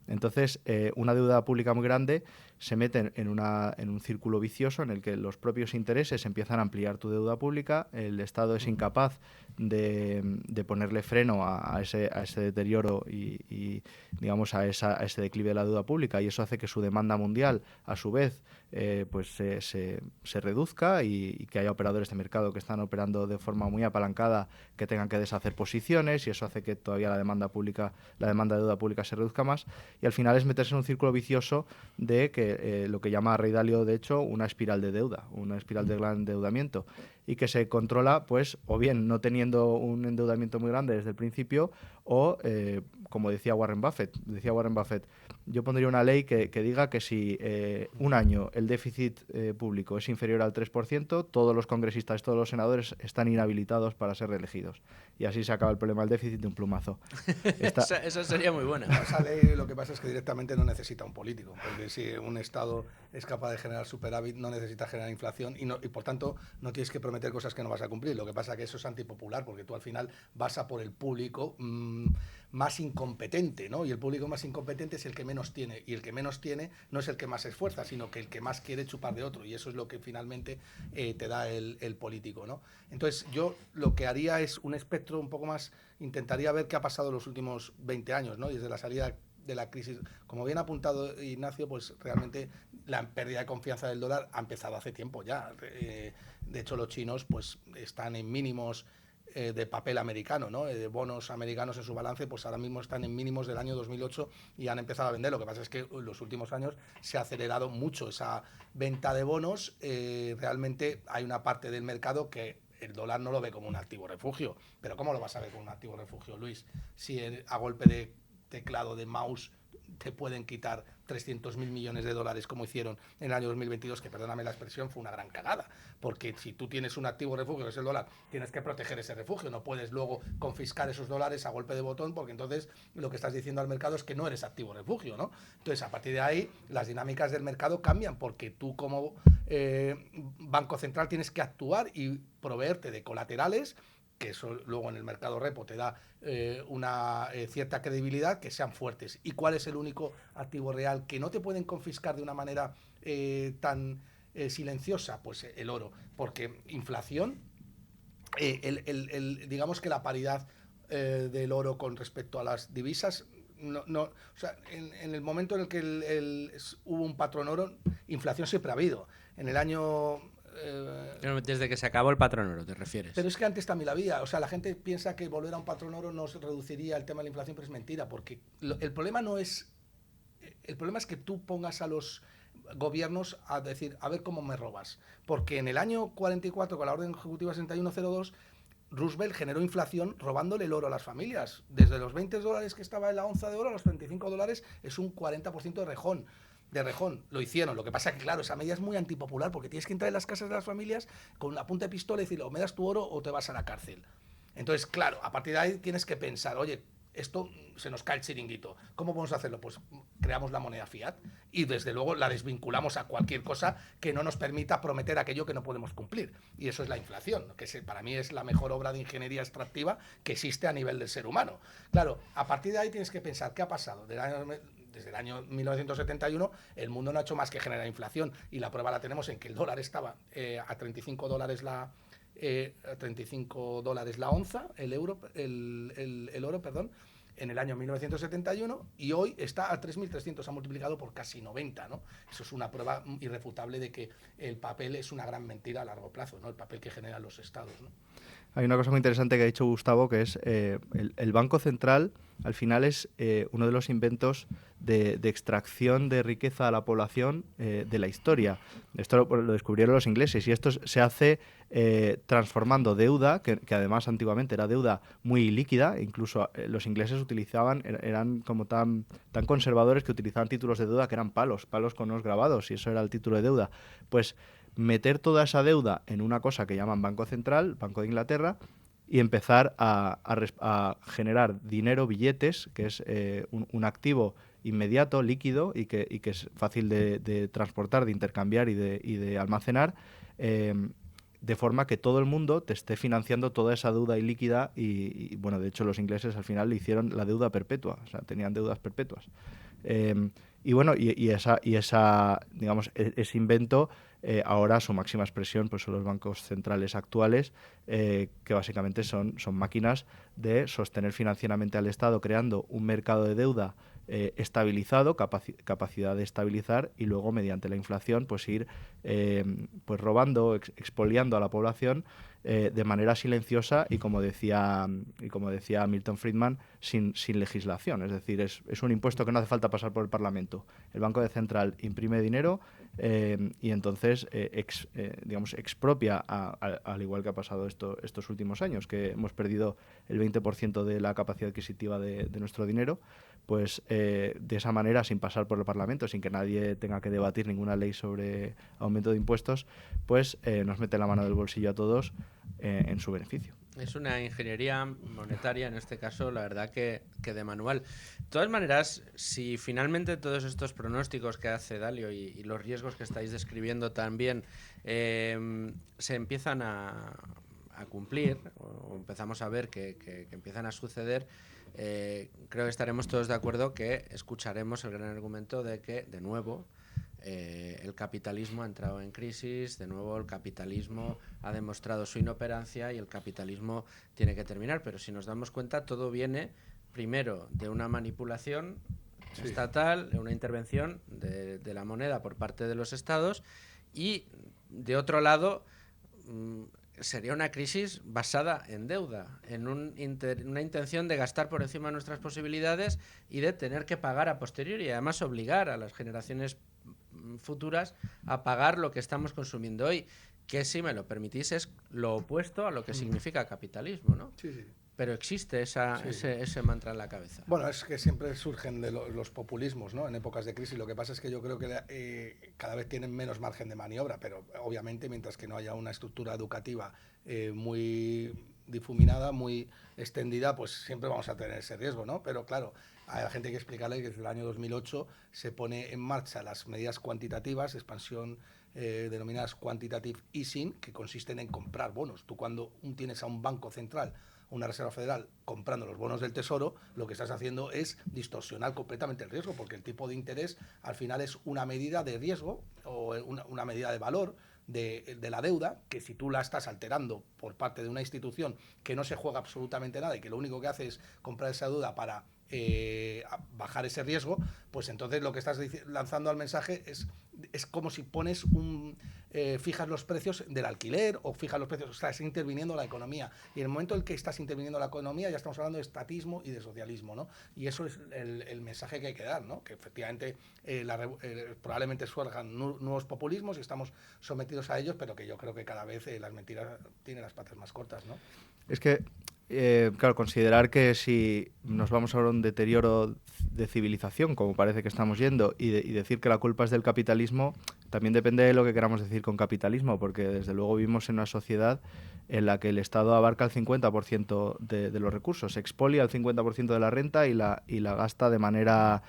Entonces, una deuda pública muy grande se mete en un círculo vicioso en el que los propios intereses empiezan a ampliar tu deuda pública, el Estado es incapaz de ponerle freno a ese deterioro y digamos, a ese declive de la deuda pública, y eso hace que su demanda mundial, a su vez, se reduzca y que haya operadores de mercado que están operando de forma muy apalancada que tengan que deshacer posiciones, y eso hace que todavía la demanda de deuda pública se reduzca más, y al final es meterse en un círculo vicioso de que lo que llama Ray Dalio, de hecho, una espiral de deuda, una espiral de gran endeudamiento, y que se controla, pues, o bien no teniendo un endeudamiento muy grande desde el principio, o, como decía Warren Buffett, yo pondría una ley que diga que si un año el déficit público es inferior al 3%, todos los congresistas, todos los senadores están inhabilitados para ser reelegidos. Y así se acaba el problema del déficit de un plumazo. Esa sería muy buena. Esa ley, lo que pasa es que directamente no necesita un político, porque si un Estado es capaz de generar superávit, no necesita generar inflación y por tanto no tienes que prometer cosas que no vas a cumplir. Lo que pasa es que eso es antipopular, porque tú al final vas a por el público más incompetente, ¿no? Y el público más incompetente es el que menos tiene, y el que menos tiene no es el que más se esfuerza, sino que el que más quiere chupar de otro, y eso es lo que finalmente te da el político, ¿no? Entonces yo lo que haría es un espectro un poco más, intentaría ver qué ha pasado en los últimos 20 años, ¿no? Desde la salida de la crisis, como bien ha apuntado Ignacio, pues realmente la pérdida de confianza del dólar ha empezado hace tiempo ya. De hecho, los chinos pues están en mínimos de papel americano, ¿no? De bonos americanos en su balance, pues ahora mismo están en mínimos del año 2008 y han empezado a vender. Lo que pasa es que en los últimos años se ha acelerado mucho esa venta de bonos. Realmente hay una parte del mercado que el dólar no lo ve como un activo refugio. Pero ¿cómo lo vas a ver como un activo refugio, Luis? Si a golpe de teclado, de mouse, te pueden quitar 300.000 millones de dólares como hicieron en el año 2022, que perdóname la expresión, fue una gran cagada, porque si tú tienes un activo refugio que es el dólar, tienes que proteger ese refugio, no puedes luego confiscar esos dólares a golpe de botón, porque entonces lo que estás diciendo al mercado es que no eres activo refugio, ¿no? Entonces, a partir de ahí, las dinámicas del mercado cambian, porque tú como Banco Central tienes que actuar y proveerte de colaterales, que eso luego en el mercado repo te da una cierta credibilidad, que sean fuertes. ¿Y cuál es el único activo real que no te pueden confiscar de una manera tan silenciosa? Pues el oro, porque inflación, digamos que la paridad del oro con respecto a las divisas, o sea, en el momento en el que hubo un patrón oro, inflación siempre ha habido. En el año... Desde que se acabó el patrón oro, ¿te refieres? Pero es que antes también la había. O sea, la gente piensa que volver a un patrón oro no se reduciría el tema de la inflación, pero es mentira, porque el problema no es... El problema es que tú pongas a los gobiernos a decir, a ver cómo me robas. Porque en el año 44, con la orden ejecutiva 6102, Roosevelt generó inflación robándole el oro a las familias. Desde los $20 que estaba en la onza de oro a los $35 es un 40% de rejón. de rejón, lo hicieron. Lo que pasa es que, claro, esa medida es muy antipopular porque tienes que entrar en las casas de las familias con una punta de pistola y decir, o me das tu oro o te vas a la cárcel. Entonces, claro, a partir de ahí tienes que pensar, oye, esto se nos cae el chiringuito. ¿Cómo podemos hacerlo? Pues creamos la moneda fiat y desde luego la desvinculamos a cualquier cosa que no nos permita prometer aquello que no podemos cumplir. Y eso es la inflación, que para mí es la mejor obra de ingeniería extractiva que existe a nivel del ser humano. Claro, a partir de ahí tienes que pensar, ¿qué ha pasado? Desde el año 1971 el mundo no ha hecho más que generar inflación y la prueba la tenemos en que el dólar estaba a $35 la onza, el oro, perdón, en el año 1971 y hoy está a 3.300, ha multiplicado por casi 90, ¿no? Eso es una prueba irrefutable de que el papel es una gran mentira a largo plazo, ¿no? El papel que generan los estados, ¿no? Hay una cosa muy interesante que ha dicho Gustavo, que es el Banco Central, al final es uno de los inventos de extracción de riqueza a la población de la historia. Esto lo descubrieron los ingleses y esto se hace transformando deuda, que además antiguamente era deuda muy líquida, incluso los ingleses eran como tan conservadores que utilizaban títulos de deuda que eran palos con unos grabados y eso era el título de deuda. Pues meter toda esa deuda en una cosa que llaman Banco Central, Banco de Inglaterra, y empezar a generar dinero, billetes, que es un activo inmediato, líquido, y que es fácil de transportar, de intercambiar y de almacenar, de forma que todo el mundo te esté financiando toda esa deuda ilíquida y bueno, de hecho los ingleses al final le hicieron la deuda perpetua, o sea, tenían deudas perpetuas. Y bueno, digamos, ese invento, ahora su máxima expresión pues son los bancos centrales actuales, que básicamente son máquinas de sostener financieramente al Estado, creando un mercado de deuda estabilizado, capacidad de estabilizar y luego mediante la inflación pues ir pues robando, expoliando a la población de manera silenciosa y como decía Milton Friedman, sin legislación. Es decir, es un impuesto que no hace falta pasar por el Parlamento. El Banco Central imprime dinero y entonces digamos, expropia, al igual que ha pasado estos últimos años, que hemos perdido el 20% de la capacidad adquisitiva de nuestro dinero, pues de esa manera, sin pasar por el Parlamento, sin que nadie tenga que debatir ninguna ley sobre aumento de impuestos, pues nos mete la mano del bolsillo a todos en su beneficio. Es una ingeniería monetaria, en este caso, la verdad que de manual. De todas maneras, si finalmente todos estos pronósticos que hace Dalio y los riesgos que estáis describiendo también se empiezan a cumplir, o empezamos a ver que empiezan a suceder, creo que estaremos todos de acuerdo que escucharemos el gran argumento de que, de nuevo, el capitalismo ha entrado en crisis, de nuevo el capitalismo ha demostrado su inoperancia y el capitalismo tiene que terminar. Pero si nos damos cuenta, todo viene primero de una manipulación estatal, de una intervención de la moneda por parte de los estados y, de otro lado, sería una crisis basada en deuda, en una intención de gastar por encima de nuestras posibilidades y de tener que pagar a posteriori y además obligar a las generaciones futuras a pagar lo que estamos consumiendo hoy, que, si me lo permitís, es lo opuesto a lo que significa capitalismo, ¿no? Sí, sí. Pero existe ese mantra en la cabeza. Bueno, es que siempre surgen de los populismos, ¿no? En épocas de crisis. Lo que pasa es que yo creo que cada vez tienen menos margen de maniobra, pero obviamente mientras que no haya una estructura educativa muy difuminada, muy extendida, pues siempre vamos a tener ese riesgo, ¿no? Pero claro, a la gente hay que explicarle que desde el año 2008 se pone en marcha las medidas cuantitativas, expansión denominadas quantitative easing, que consisten en comprar bonos. Tú cuando tienes a un banco central, una Reserva Federal, comprando los bonos del Tesoro, lo que estás haciendo es distorsionar completamente el riesgo, porque el tipo de interés al final es una medida de riesgo o una medida de valor de la deuda, que si tú la estás alterando por parte de una institución que no se juega absolutamente nada y que lo único que hace es comprar esa deuda para bajar ese riesgo, pues entonces lo que estás lanzando al mensaje es como si pones fijas los precios del alquiler o fijas los precios, estás interviniendo en la economía. Y en el momento en el que estás interviniendo en la economía ya estamos hablando de estatismo y de socialismo, ¿no? Y eso es el mensaje que hay que dar, ¿no? Que efectivamente probablemente surjan nuevos populismos y estamos sometidos a ellos, pero que yo creo que cada vez las mentiras tienen las patas más cortas, ¿no? Es que claro, considerar que si nos vamos a un deterioro de civilización, como parece que estamos yendo, y decir que la culpa es del capitalismo, también depende de lo que queramos decir con capitalismo, porque desde luego vivimos en una sociedad en la que el Estado abarca el 50% de los recursos, expolia el 50% de la renta y la gasta de manera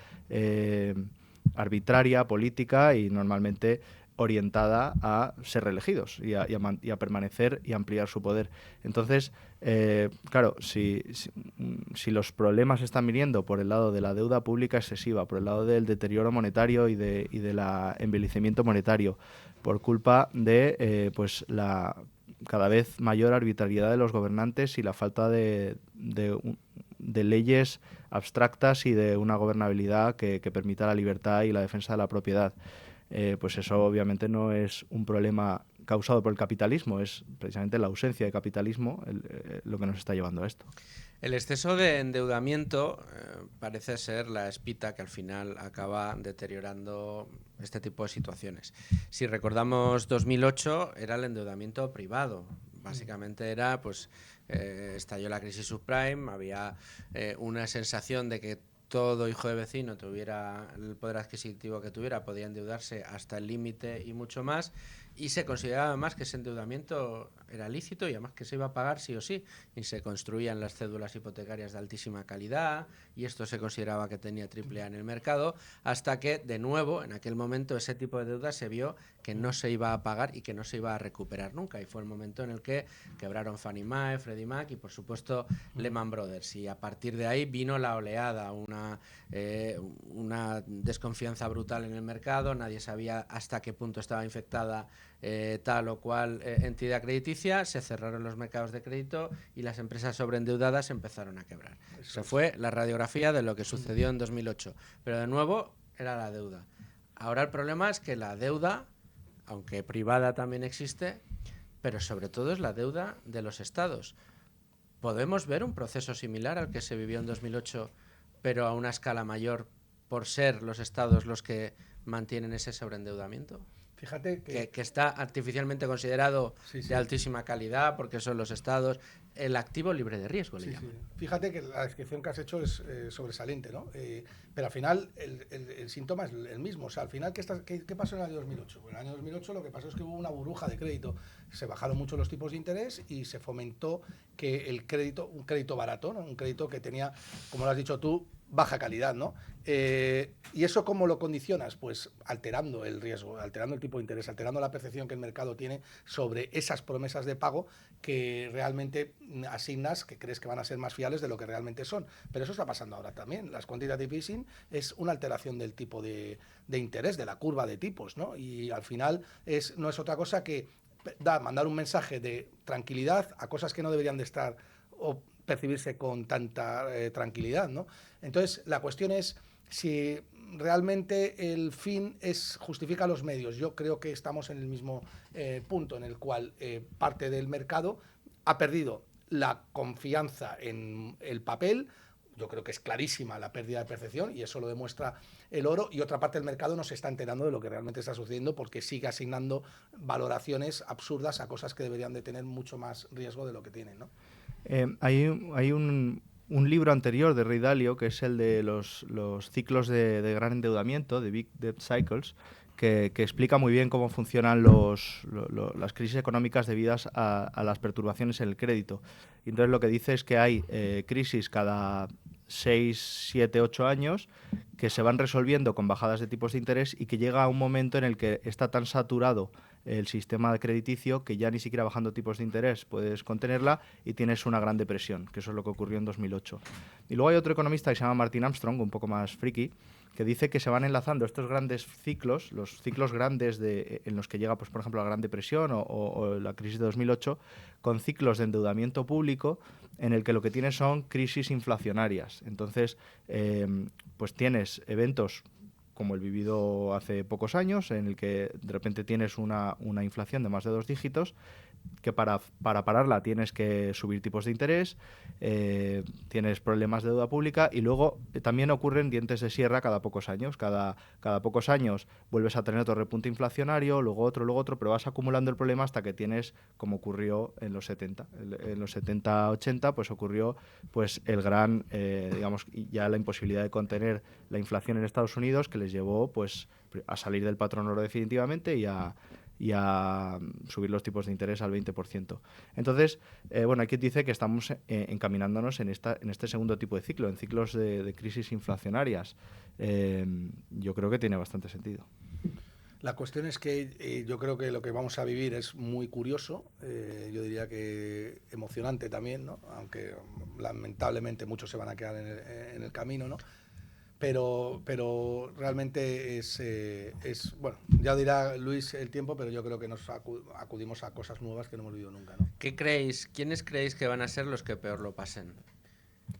arbitraria, política y normalmente orientada a ser reelegidos y a permanecer y ampliar su poder. Entonces, claro, si los problemas están viniendo por el lado de la deuda pública excesiva, por el lado del deterioro monetario y del envejecimiento monetario, por culpa de pues la cada vez mayor arbitrariedad de los gobernantes y la falta de leyes abstractas y de una gobernabilidad que permita la libertad y la defensa de la propiedad. Pues eso obviamente no es un problema causado por el capitalismo, es precisamente la ausencia de capitalismo lo que nos está llevando a esto. El exceso de endeudamiento parece ser la espita que al final acaba deteriorando este tipo de situaciones. Si recordamos 2008, era el endeudamiento privado. Básicamente era, pues, estalló la crisis subprime, había una sensación de que todo hijo de vecino tuviera el poder adquisitivo que tuviera, podía endeudarse hasta el límite y mucho más, y se consideraba además que ese endeudamiento era lícito y además que se iba a pagar sí o sí, y se construían las cédulas hipotecarias de altísima calidad y esto se consideraba que tenía AAA en el mercado, hasta que de nuevo en aquel momento ese tipo de deuda se vio que no se iba a pagar y que no se iba a recuperar nunca, y fue el momento en el que quebraron Fannie Mae, Freddie Mac y por supuesto Lehman Brothers, y a partir de ahí vino la oleada, una desconfianza brutal en el mercado, nadie sabía hasta qué punto estaba infectada tal o cual entidad crediticia, se cerraron los mercados de crédito y las empresas sobreendeudadas empezaron a quebrar. Eso fue la radiografía de lo que sucedió en 2008. Pero de nuevo era la deuda. Ahora el problema es que la deuda, aunque privada también existe, pero sobre todo es la deuda de los estados. ¿Podemos ver un proceso similar al que se vivió en 2008, pero a una escala mayor por ser los estados los que mantienen ese sobreendeudamiento? Fíjate que está artificialmente considerado de altísima calidad porque son los estados, el activo libre de riesgo, le llaman. Fíjate que la descripción que has hecho es sobresaliente, ¿no? Pero al final el síntoma es el mismo. O sea, al final, ¿qué pasó en el año 2008? Bueno, en el año 2008 lo que pasó es que hubo una burbuja de crédito. Se bajaron mucho los tipos de interés y se fomentó que un crédito barato, ¿no? Un crédito que tenía, como lo has dicho tú, baja calidad, ¿no? ¿Y eso cómo lo condicionas? Pues alterando el riesgo, alterando el tipo de interés, alterando la percepción que el mercado tiene sobre esas promesas de pago que realmente asignas, que crees que van a ser más fiables de lo que realmente son. Pero eso está pasando ahora también. Las quantitative easing es una alteración del tipo de interés, de la curva de tipos, ¿no? Y al final no es otra cosa que mandar un mensaje de tranquilidad a cosas que no deberían de estar o percibirse con tanta tranquilidad, ¿no? Entonces, la cuestión es si realmente el fin justifica los medios. Yo creo que estamos en el mismo punto en el cual parte del mercado ha perdido la confianza en el papel. Yo creo que es clarísima la pérdida de percepción y eso lo demuestra el oro, y otra parte del mercado no se está enterando de lo que realmente está sucediendo porque sigue asignando valoraciones absurdas a cosas que deberían de tener mucho más riesgo de lo que tienen, ¿no? Hay un libro anterior de Ray Dalio, que es el de los ciclos de gran endeudamiento, de Big Debt Cycles, que explica muy bien cómo funcionan las crisis económicas debidas a las perturbaciones en el crédito. Y entonces lo que dice es que hay crisis cada 6, 7, 8 años que se van resolviendo con bajadas de tipos de interés y que llega a un momento en el que está tan saturado el sistema crediticio que ya ni siquiera bajando tipos de interés puedes contenerla y tienes una gran depresión, que eso es lo que ocurrió en 2008. Y luego hay otro economista que se llama Martin Armstrong, un poco más friki, que dice que se van enlazando estos grandes ciclos, los ciclos grandes en los que llega, pues, por ejemplo, la Gran Depresión o la crisis de 2008, con ciclos de endeudamiento público en el que lo que tienes son crisis inflacionarias. Entonces, pues tienes eventos como el vivido hace pocos años, en el que de repente tienes una inflación de más de 2 dígitos, que para pararla tienes que subir tipos de interés, tienes problemas de deuda pública y luego también ocurren dientes de sierra cada pocos años. Cada pocos años vuelves a tener otro repunte inflacionario, luego otro, pero vas acumulando el problema hasta que tienes, como ocurrió en los 70. En los 70-80 pues ocurrió pues el gran, digamos, ya la imposibilidad de contener la inflación en Estados Unidos, que les llevó pues a salir del patrón oro definitivamente y a subir los tipos de interés al 20%. Entonces, bueno, aquí dice que estamos encaminándonos en este segundo tipo de ciclo, en ciclos de crisis inflacionarias. Yo creo que tiene bastante sentido. La cuestión es que yo creo que lo que vamos a vivir es muy curioso, yo diría que emocionante también, ¿no? Aunque lamentablemente muchos se van a quedar en el camino, ¿no? Pero realmente es, bueno, ya dirá Luis el tiempo, pero yo creo que nos acudimos a cosas nuevas que no hemos vivido nunca, ¿no? ¿Quiénes creéis que van a ser los que peor lo pasen?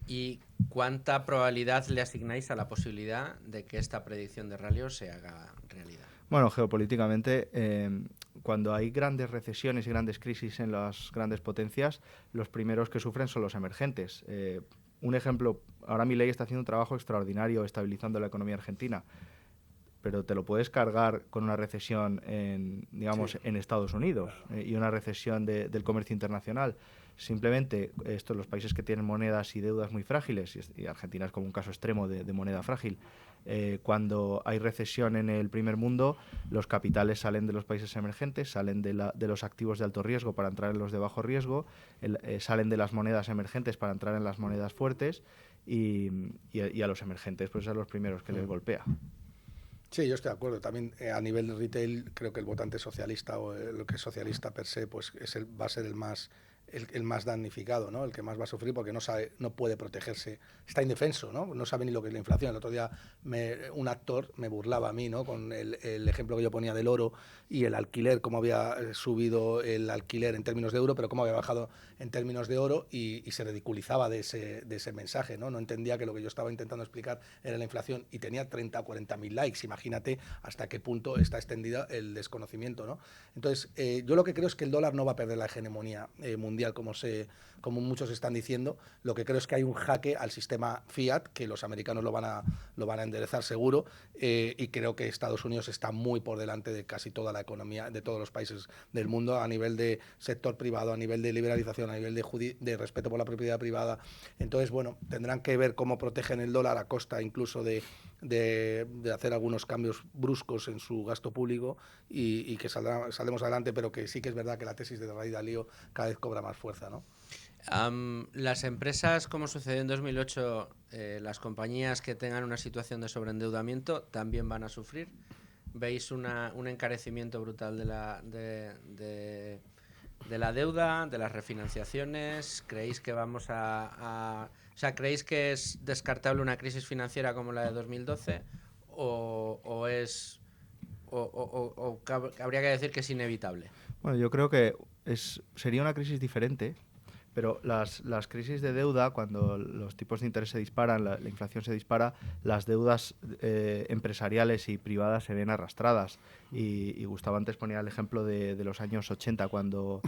¿Y cuánta probabilidad le asignáis a la posibilidad de que esta predicción de Ralio se haga realidad? Bueno, geopolíticamente, cuando hay grandes recesiones y grandes crisis en las grandes potencias, los primeros que sufren son los emergentes. Un ejemplo, ahora Milei está haciendo un trabajo extraordinario estabilizando la economía argentina, pero te lo puedes cargar con una recesión en Estados Unidos, y una recesión del comercio internacional. Simplemente los países que tienen monedas y deudas muy frágiles, y Argentina es como un caso extremo de moneda frágil, cuando hay recesión en el primer mundo, los capitales salen de los países emergentes, salen de los activos de alto riesgo para entrar en los de bajo riesgo, salen de las monedas emergentes para entrar en las monedas fuertes, y a los emergentes pues a los primeros que les golpea. Sí, yo estoy de acuerdo. También a nivel de retail creo que el votante socialista o lo que es socialista per se pues va a ser el más damnificado, ¿no? El que más va a sufrir porque no puede protegerse, está indefenso, ¿no? Sabe ni lo que es la inflación. El otro día un actor me burlaba a mí, ¿no? Con el ejemplo que yo ponía del oro y el alquiler, cómo había subido el alquiler en términos de euro, pero cómo había bajado en términos de oro, y se ridiculizaba de ese mensaje, ¿no? No entendía que lo que yo estaba intentando explicar era la inflación, y tenía 30 o 40 mil likes. Imagínate hasta qué punto está extendida el desconocimiento, ¿no? Entonces, yo lo que creo es que el dólar no va a perder la hegemonía mundial como muchos están diciendo. Lo que creo es que hay un jaque al sistema fiat, que los americanos lo van a enderezar seguro, y creo que Estados Unidos está muy por delante de casi toda la economía de todos los países del mundo a nivel de sector privado, a nivel de liberalización, a nivel de respeto por la propiedad privada. Entonces, bueno, tendrán que ver cómo protegen el dólar a costa incluso de hacer algunos cambios bruscos en su gasto público, y que saldremos adelante, pero que sí que es verdad que la tesis de Ray Dalio cada vez cobra más fuerza, ¿no? Las empresas, como sucedió en 2008, las compañías que tengan una situación de sobreendeudamiento también van a sufrir. ¿Veis un encarecimiento brutal de la deuda, de las refinanciaciones? ¿Creéis que ¿creéis que es descartable una crisis financiera como la de 2012? ¿O habría que decir que es inevitable? Bueno, yo creo que sería una crisis diferente, pero las crisis de deuda, cuando los tipos de interés se disparan, la inflación se dispara, las deudas empresariales y privadas se ven arrastradas. Y Gustavo antes ponía el ejemplo de los años 80, cuando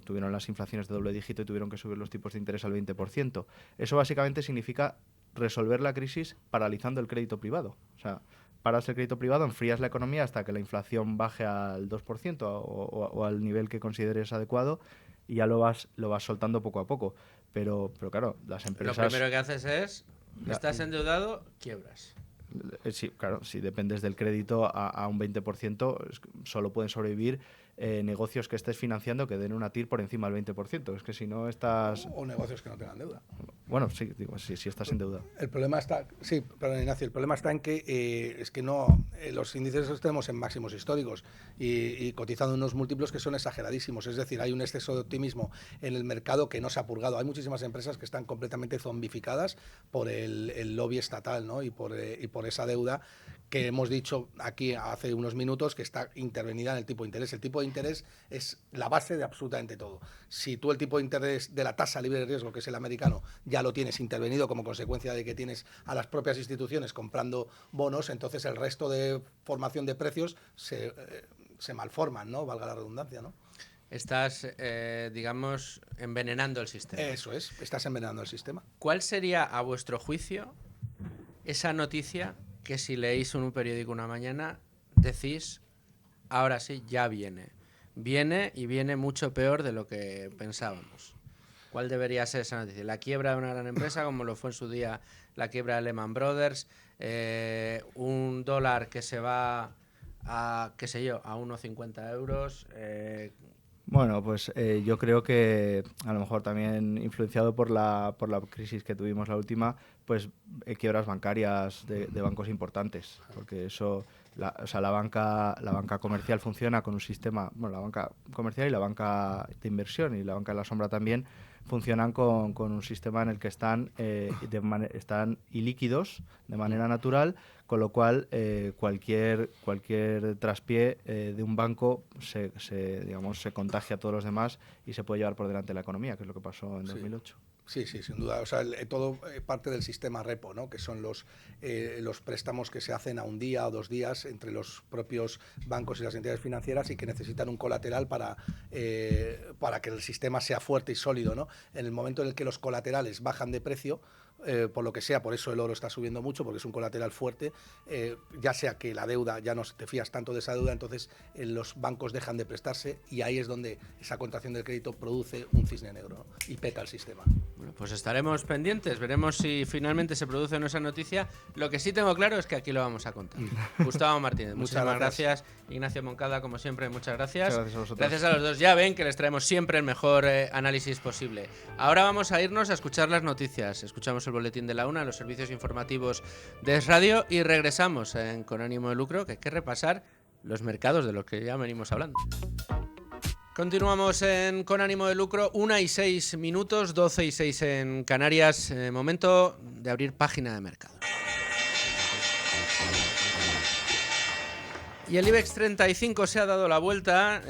tuvieron las inflaciones de doble dígito y tuvieron que subir los tipos de interés al 20%. Eso básicamente significa resolver la crisis paralizando el crédito privado. O sea, paras el crédito privado, enfrías la economía hasta que la inflación baje al 2% o al nivel que consideres adecuado, y ya lo vas soltando poco a poco. Pero claro, las empresas... Lo primero que haces es, estás endeudado, quiebras. Sí, claro, si dependes del crédito a un 20%, solo pueden sobrevivir negocios que estés financiando que den una TIR por encima del 20%. Es que si no estás... O negocios que no tengan deuda. Bueno, sí, digo, sí estás en deuda. El problema está... Sí, perdón, Ignacio, el problema está en que es que no... los índices los tenemos en máximos históricos y cotizando unos múltiplos que son exageradísimos. Es decir, hay un exceso de optimismo en el mercado que no se ha purgado. Hay muchísimas empresas que están completamente zombificadas por el lobby estatal, ¿no? Y por esa deuda que hemos dicho aquí hace unos minutos que está intervenida en el tipo de interés. El tipo de interés es la base de absolutamente todo. Si tú el tipo de interés de la tasa libre de riesgo, que es el americano, ya lo tienes intervenido como consecuencia de que tienes a las propias instituciones comprando bonos, entonces el resto de formación de precios se malforman, ¿no? Valga la redundancia, ¿no? estás, digamos, envenenando el sistema. Eso es, estás envenenando el sistema. ¿Cuál sería, a vuestro juicio, esa noticia que si leéis en un periódico una mañana decís, ahora sí, ya viene? Viene y viene mucho peor de lo que pensábamos. ¿Cuál debería ser esa noticia? La quiebra de una gran empresa, como lo fue en su día la quiebra de Lehman Brothers, un dólar que se va a, qué sé yo, a unos 50 euros. Bueno, pues yo creo que a lo mejor también influenciado por la crisis que tuvimos la última, pues quiebras bancarias de bancos importantes, porque eso, o sea, la banca comercial funciona con un sistema, bueno, la banca comercial y la banca de inversión y la banca de la sombra también funcionan con un sistema en el que están ilíquidos de manera natural, con lo cual cualquier traspié de un banco digamos, se contagia a todos los demás y se puede llevar por delante la economía, que es lo que pasó en 2008. Sí, sin duda. O sea, todo parte del sistema repo, ¿no? Que son los préstamos que se hacen a un día o 2 días entre los propios bancos y las entidades financieras y que necesitan un colateral para que el sistema sea fuerte y sólido, ¿no? En el momento en el que los colaterales bajan de precio, por lo que sea, por eso el oro está subiendo mucho, porque es un colateral fuerte, ya sea que la deuda, ya no te fías tanto de esa deuda, entonces los bancos dejan de prestarse y ahí es donde esa contracción del crédito produce un cisne negro, ¿no? Y peta el sistema. Bueno, pues estaremos pendientes, veremos si finalmente se produce o no esa noticia. Lo que sí tengo claro es que aquí lo vamos a contar. Gustavo Martínez, muchísimas gracias. Ignacio Moncada, como siempre, muchas gracias. Muchas gracias a vosotros. Gracias a los dos. Ya ven que les traemos siempre el mejor análisis posible. Ahora vamos a irnos a escuchar las noticias. Escuchamos el boletín de la una, los servicios informativos de Es Radio y regresamos con ánimo de lucro, que hay que repasar los mercados de los que ya venimos hablando. Continuamos con ánimo de lucro, 1:06, 12:06 en Canarias. Momento de abrir página de mercado. Y el IBEX 35 se ha dado la vuelta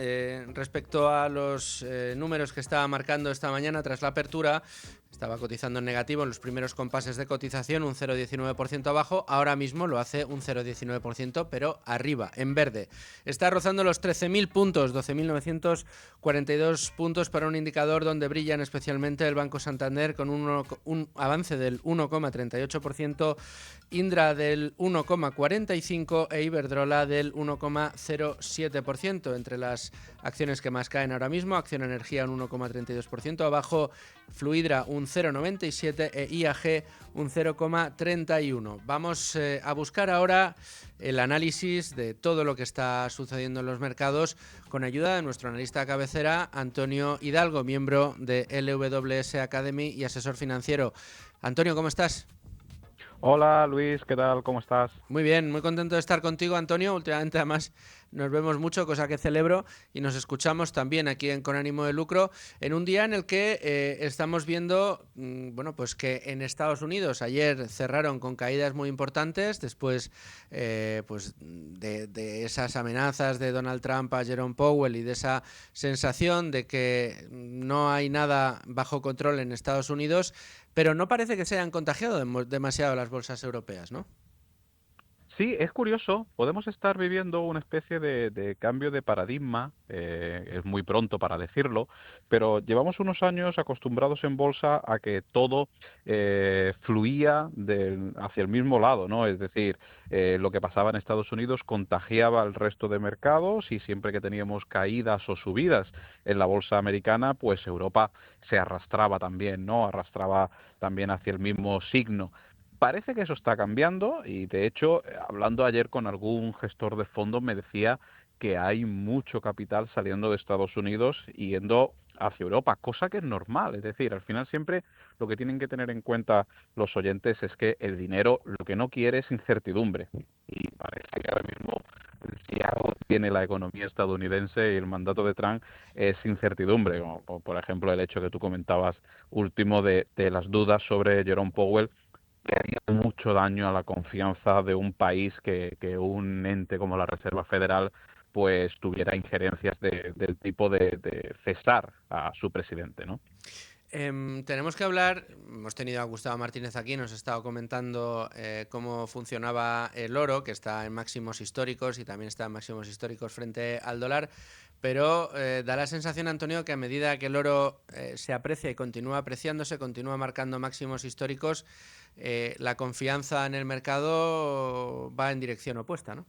respecto a los números que estaba marcando esta mañana tras la apertura. Estaba cotizando en negativo en los primeros compases de cotización, un 0,19% abajo. Ahora mismo lo hace un 0,19%, pero arriba, en verde. Está rozando los 13.000 puntos, 12.942 puntos para un indicador donde brillan especialmente el Banco Santander con un avance del 1,38%, Indra del 1,45% e Iberdrola del 1,07%. Entre las acciones que más caen ahora mismo, Acciona Energía un 1,32% abajo, Fluidra un 0,97% e IAG un 0,31%. Vamos a buscar ahora el análisis de todo lo que está sucediendo en los mercados con ayuda de nuestro analista de cabecera, Antonio Hidalgo, miembro de LWS Academy y asesor financiero. Antonio, ¿cómo estás? Hola Luis, ¿qué tal? ¿Cómo estás? Muy bien, muy contento de estar contigo, Antonio. Últimamente además nos vemos mucho, cosa que celebro, y nos escuchamos también aquí en Con Ánimo de Lucro, en un día en el que estamos viendo, bueno, pues que en Estados Unidos ayer cerraron con caídas muy importantes después pues de esas amenazas de Donald Trump a Jerome Powell y de esa sensación de que no hay nada bajo control en Estados Unidos, pero no parece que se hayan contagiado demasiado las bolsas europeas, ¿no? Sí, es curioso, podemos estar viviendo una especie de cambio de paradigma, es muy pronto para decirlo, pero llevamos unos años acostumbrados en bolsa a que todo fluía hacia el mismo lado, ¿no? Es decir, lo que pasaba en Estados Unidos contagiaba al resto de mercados y siempre que teníamos caídas o subidas en la bolsa americana, pues Europa se arrastraba también, ¿no? Arrastraba también hacia el mismo signo. Parece que eso está cambiando y, de hecho, hablando ayer con algún gestor de fondos, me decía que hay mucho capital saliendo de Estados Unidos y yendo hacia Europa, cosa que es normal. Es decir, al final siempre lo que tienen que tener en cuenta los oyentes es que el dinero lo que no quiere es incertidumbre. Y parece que ahora mismo si algo tiene la economía estadounidense y el mandato de Trump es incertidumbre, como por ejemplo el hecho que tú comentabas último de las dudas sobre Jerome Powell, que haría mucho daño a la confianza de un país que un ente como la Reserva Federal pues tuviera injerencias del tipo de cesar a su presidente, ¿no? Tenemos que hablar, hemos tenido a Gustavo Martínez aquí, nos ha estado comentando cómo funcionaba el oro, que está en máximos históricos y también está en máximos históricos frente al dólar, pero da la sensación, Antonio, que a medida que el oro se aprecia y continúa apreciándose, continúa marcando máximos históricos, la confianza en el mercado va en dirección opuesta, ¿no?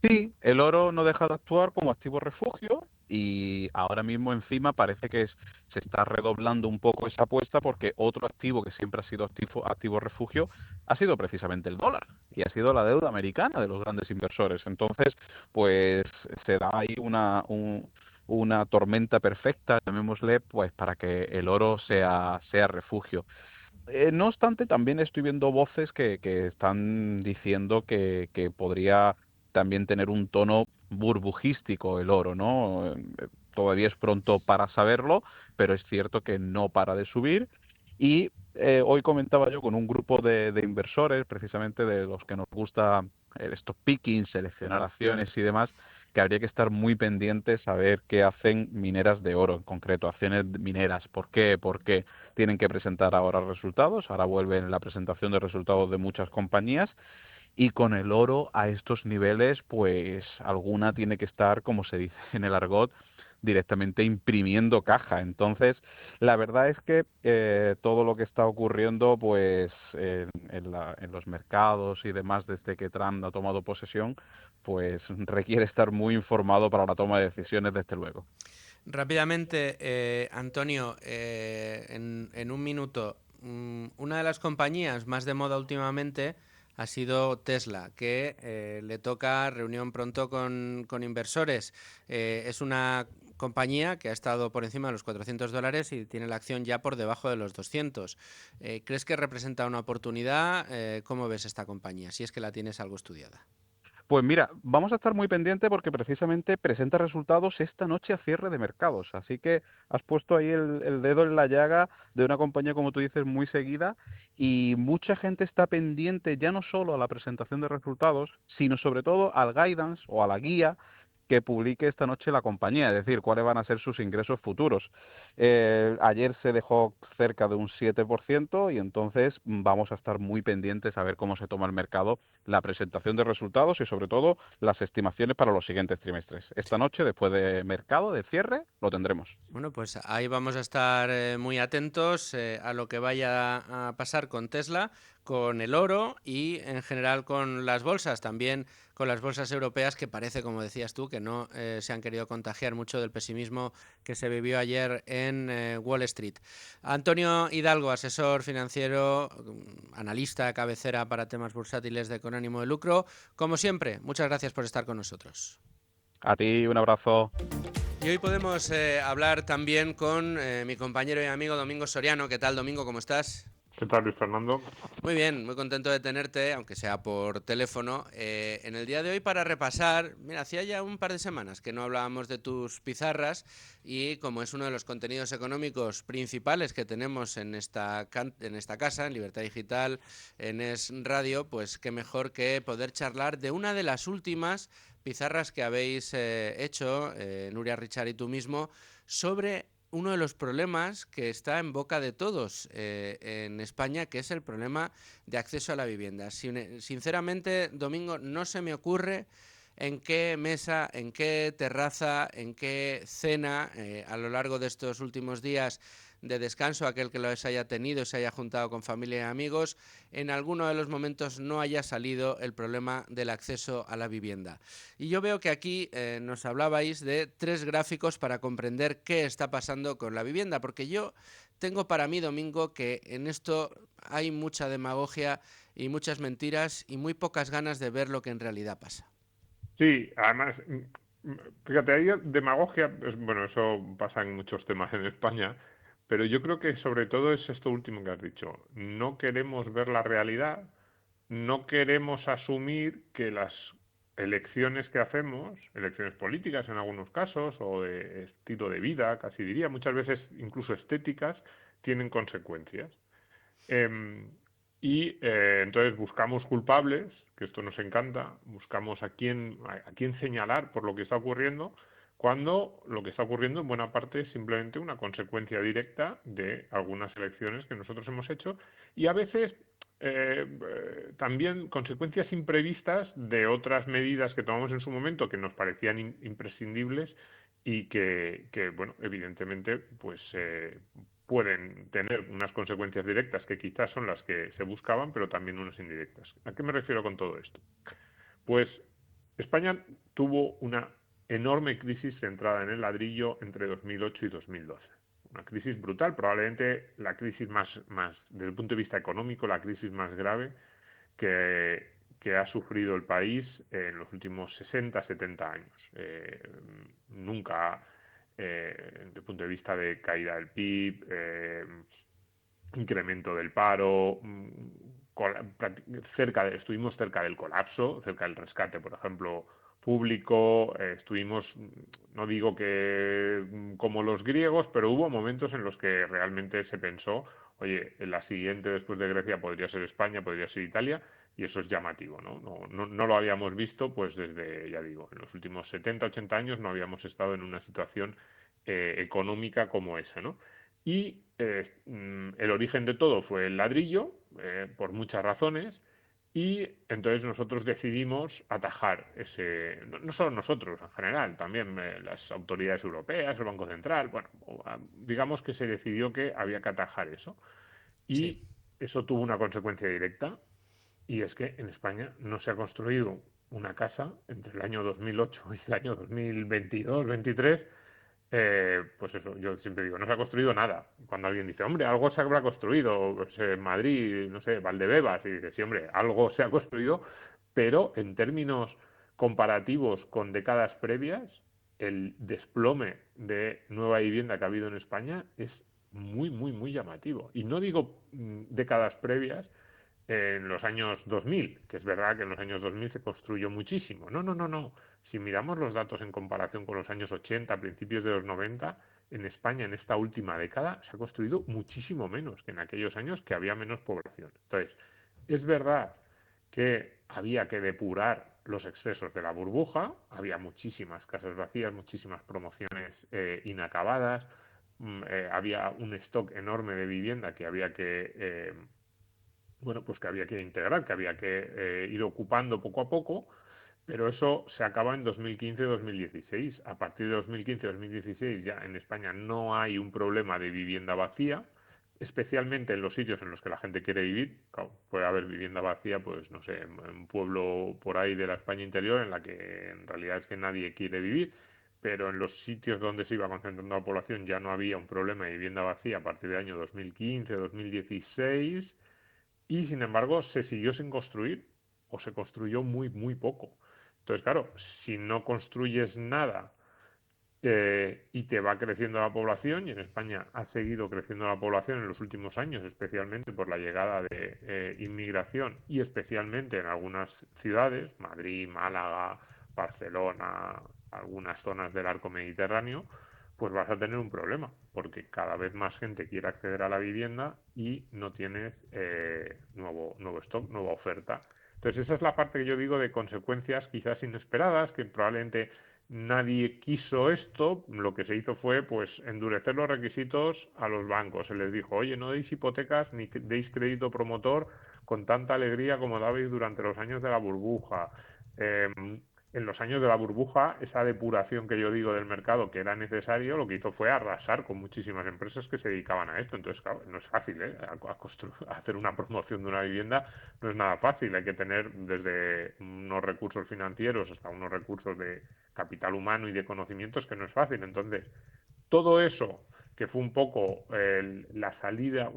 Sí, el oro no deja de actuar como activo refugio y ahora mismo encima parece que se está redoblando un poco esa apuesta porque otro activo que siempre ha sido activo refugio ha sido precisamente el dólar y ha sido la deuda americana de los grandes inversores. Entonces, pues se da ahí una tormenta perfecta, llamémosle, pues para que el oro sea refugio. No obstante, también estoy viendo voces que están diciendo que podría también tener un tono burbujístico el oro, ¿no? Todavía es pronto para saberlo, pero es cierto que no para de subir. Y hoy comentaba yo con un grupo de inversores, precisamente de los que nos gusta el stock picking, seleccionar acciones y demás, que habría que estar muy pendientes a ver qué hacen mineras de oro, en concreto, acciones mineras. ¿Por qué? Porque tienen que presentar ahora resultados, ahora vuelven la presentación de resultados de muchas compañías y con el oro a estos niveles, pues alguna tiene que estar, como se dice en el argot, directamente imprimiendo caja. Entonces, la verdad es que todo lo que está ocurriendo, pues en los mercados y demás desde que Trump ha tomado posesión, pues requiere estar muy informado para la toma de decisiones, desde luego. Rápidamente, Antonio, en un minuto, una de las compañías más de moda últimamente ha sido Tesla, que le toca reunión pronto con inversores. Es una compañía que ha estado por encima de los $400 y tiene la acción ya por debajo de los 200. ¿Crees que representa una oportunidad? ¿Cómo ves esta compañía? Si es que la tienes algo estudiada. Pues mira, vamos a estar muy pendientes porque precisamente presenta resultados esta noche a cierre de mercados. Así que has puesto ahí el dedo en la llaga de una compañía, como tú dices, muy seguida y mucha gente está pendiente ya no solo a la presentación de resultados, sino sobre todo al guidance o a la guía que publique esta noche la compañía, es decir, cuáles van a ser sus ingresos futuros. Ayer se dejó cerca de un 7% y entonces vamos a estar muy pendientes a ver cómo se toma el mercado la presentación de resultados y sobre todo las estimaciones para los siguientes trimestres. Esta noche, después de mercado, de cierre, lo tendremos. Bueno, pues ahí vamos a estar muy atentos a lo que vaya a pasar con Tesla, con el oro y en general con las bolsas, también con las bolsas europeas que parece, como decías tú, que no se han querido contagiar mucho del pesimismo que se vivió ayer en Wall Street. Antonio Hidalgo, asesor financiero, analista de cabecera para temas bursátiles de Con Ánimo de Lucro, como siempre, muchas gracias por estar con nosotros. A ti, un abrazo. Y hoy podemos hablar también con mi compañero y amigo Domingo Soriano. ¿Qué tal, Domingo? ¿Cómo estás? ¿Qué tal, Luis Fernando? Muy bien, muy contento de tenerte, aunque sea por teléfono, en el día de hoy para repasar. Mira, hacía ya un par de semanas que no hablábamos de tus pizarras y como es uno de los contenidos económicos principales que tenemos en esta casa, en Libertad Digital, en Es Radio, pues qué mejor que poder charlar de una de las últimas pizarras que habéis hecho, Nuria Richard y tú mismo, sobre uno de los problemas que está en boca de todos en España, que es el problema de acceso a la vivienda. Sinceramente, Domingo, no se me ocurre en qué mesa, en qué terraza, en qué cena a lo largo de estos últimos días de descanso, aquel que los haya tenido, se haya juntado con familia y amigos, en alguno de los momentos no haya salido el problema del acceso a la vivienda. Y yo veo que aquí nos hablabais de 3 gráficos para comprender qué está pasando con la vivienda, porque yo tengo para mí, Domingo, que en esto hay mucha demagogia y muchas mentiras y muy pocas ganas de ver lo que en realidad pasa. Sí, además, fíjate, hay demagogia, bueno, eso pasa en muchos temas en España, pero yo creo que sobre todo es esto último que has dicho. No queremos ver la realidad, no queremos asumir que las elecciones que hacemos, elecciones políticas en algunos casos, o de estilo de vida, casi diría, muchas veces incluso estéticas, tienen consecuencias. Eh, entonces buscamos culpables, que esto nos encanta, buscamos a quién señalar por lo que está ocurriendo, cuando lo que está ocurriendo en buena parte es simplemente una consecuencia directa de algunas elecciones que nosotros hemos hecho y a veces también consecuencias imprevistas de otras medidas que tomamos en su momento que nos parecían imprescindibles y que, bueno, evidentemente, pues pueden tener unas consecuencias directas que quizás son las que se buscaban, pero también unas indirectas. ¿A qué me refiero con todo esto? Pues España tuvo una enorme crisis centrada en el ladrillo entre 2008 y 2012. Una crisis brutal, probablemente la crisis desde el punto de vista económico, la crisis más grave que ha sufrido el país en los últimos 60, 70 años. Nunca, desde el punto de vista de caída del PIB, incremento del paro, estuvimos cerca del colapso, cerca del rescate, por ejemplo, público, estuvimos, no digo que como los griegos, pero hubo momentos en los que realmente se pensó, oye, la siguiente después de Grecia podría ser España, podría ser Italia, y eso es llamativo, ¿no? No lo habíamos visto, pues desde, ya digo, en los últimos 70, 80 años no habíamos estado en una situación económica como esa, ¿no? Y el origen de todo fue el ladrillo, por muchas razones, y entonces nosotros decidimos atajar no solo nosotros en general, también las autoridades europeas, el Banco Central, bueno, digamos que se decidió que había que atajar eso. Y eso tuvo una consecuencia directa, y es que en España no se ha construido una casa entre el año 2008 y el año 2022, 23. Pues eso, yo siempre digo, no se ha construido nada. Cuando alguien dice, hombre, algo se habrá construido, pues, Madrid, no sé, Valdebebas, y dice, sí, hombre, algo se ha construido, pero en términos comparativos con décadas previas, el desplome de nueva vivienda que ha habido en España es muy, muy, muy llamativo. Y no digo décadas previas en los años 2000, que es verdad que en los años 2000 se construyó muchísimo. No. Si miramos los datos en comparación con los años 80, principios de los 90, en España en esta última década se ha construido muchísimo menos que en aquellos años que había menos población. Entonces, es verdad que había que depurar los excesos de la burbuja, había muchísimas casas vacías, muchísimas promociones inacabadas, había un stock enorme de vivienda que había que pues que había que integrar, que había que ir ocupando poco a poco, pero eso se acaba en 2015-2016. A partir de 2015-2016 ya en España no hay un problema de vivienda vacía, especialmente en los sitios en los que la gente quiere vivir. Claro, puede haber vivienda vacía, pues no sé, en un pueblo por ahí de la España interior en la que en realidad es que nadie quiere vivir, pero en los sitios donde se iba concentrando la población ya no había un problema de vivienda vacía a partir del año 2015-2016, y sin embargo se siguió sin construir o se construyó muy, muy poco. Entonces, claro, si no construyes nada y te va creciendo la población, y en España ha seguido creciendo la población en los últimos años, especialmente por la llegada de inmigración y especialmente en algunas ciudades, Madrid, Málaga, Barcelona, algunas zonas del arco mediterráneo, pues vas a tener un problema, porque cada vez más gente quiere acceder a la vivienda y no tienes nuevo stock, nueva oferta. Entonces esa es la parte que yo digo de consecuencias quizás inesperadas, que probablemente nadie quiso esto. Lo que se hizo fue pues endurecer los requisitos a los bancos. Se les dijo, oye, no deis hipotecas ni deis crédito promotor con tanta alegría como dabais durante los años de la burbuja. En los años de la burbuja, esa depuración que yo digo del mercado que era necesario, lo que hizo fue arrasar con muchísimas empresas que se dedicaban a esto. Entonces, claro, no es fácil, ¿eh? Hacer una promoción de una vivienda no es nada fácil. Hay que tener desde unos recursos financieros hasta unos recursos de capital humano y de conocimientos que no es fácil. Entonces, todo eso, que fue un poco una salida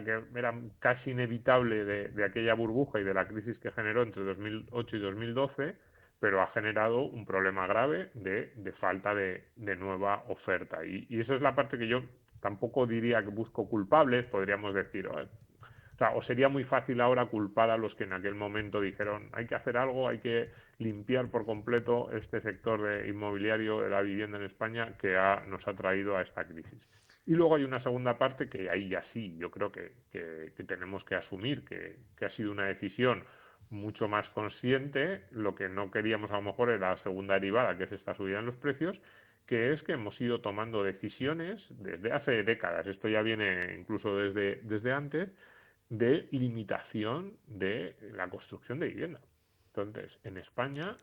que era casi inevitable de aquella burbuja y de la crisis que generó entre 2008 y 2012, pero ha generado un problema grave de falta de nueva oferta. Y esa es la parte que yo tampoco diría que busco culpables, podríamos decir, o sería muy fácil ahora culpar a los que en aquel momento dijeron hay que hacer algo, hay que limpiar por completo este sector inmobiliario de la vivienda en España que nos ha traído a esta crisis. Y luego hay una segunda parte que ahí ya sí, yo creo que tenemos que asumir que ha sido una decisión mucho más consciente. Lo que no queríamos a lo mejor era la segunda derivada, que es esta subida en los precios, que es que hemos ido tomando decisiones desde hace décadas, esto ya viene incluso desde antes, de limitación de la construcción de vivienda. Entonces, en España,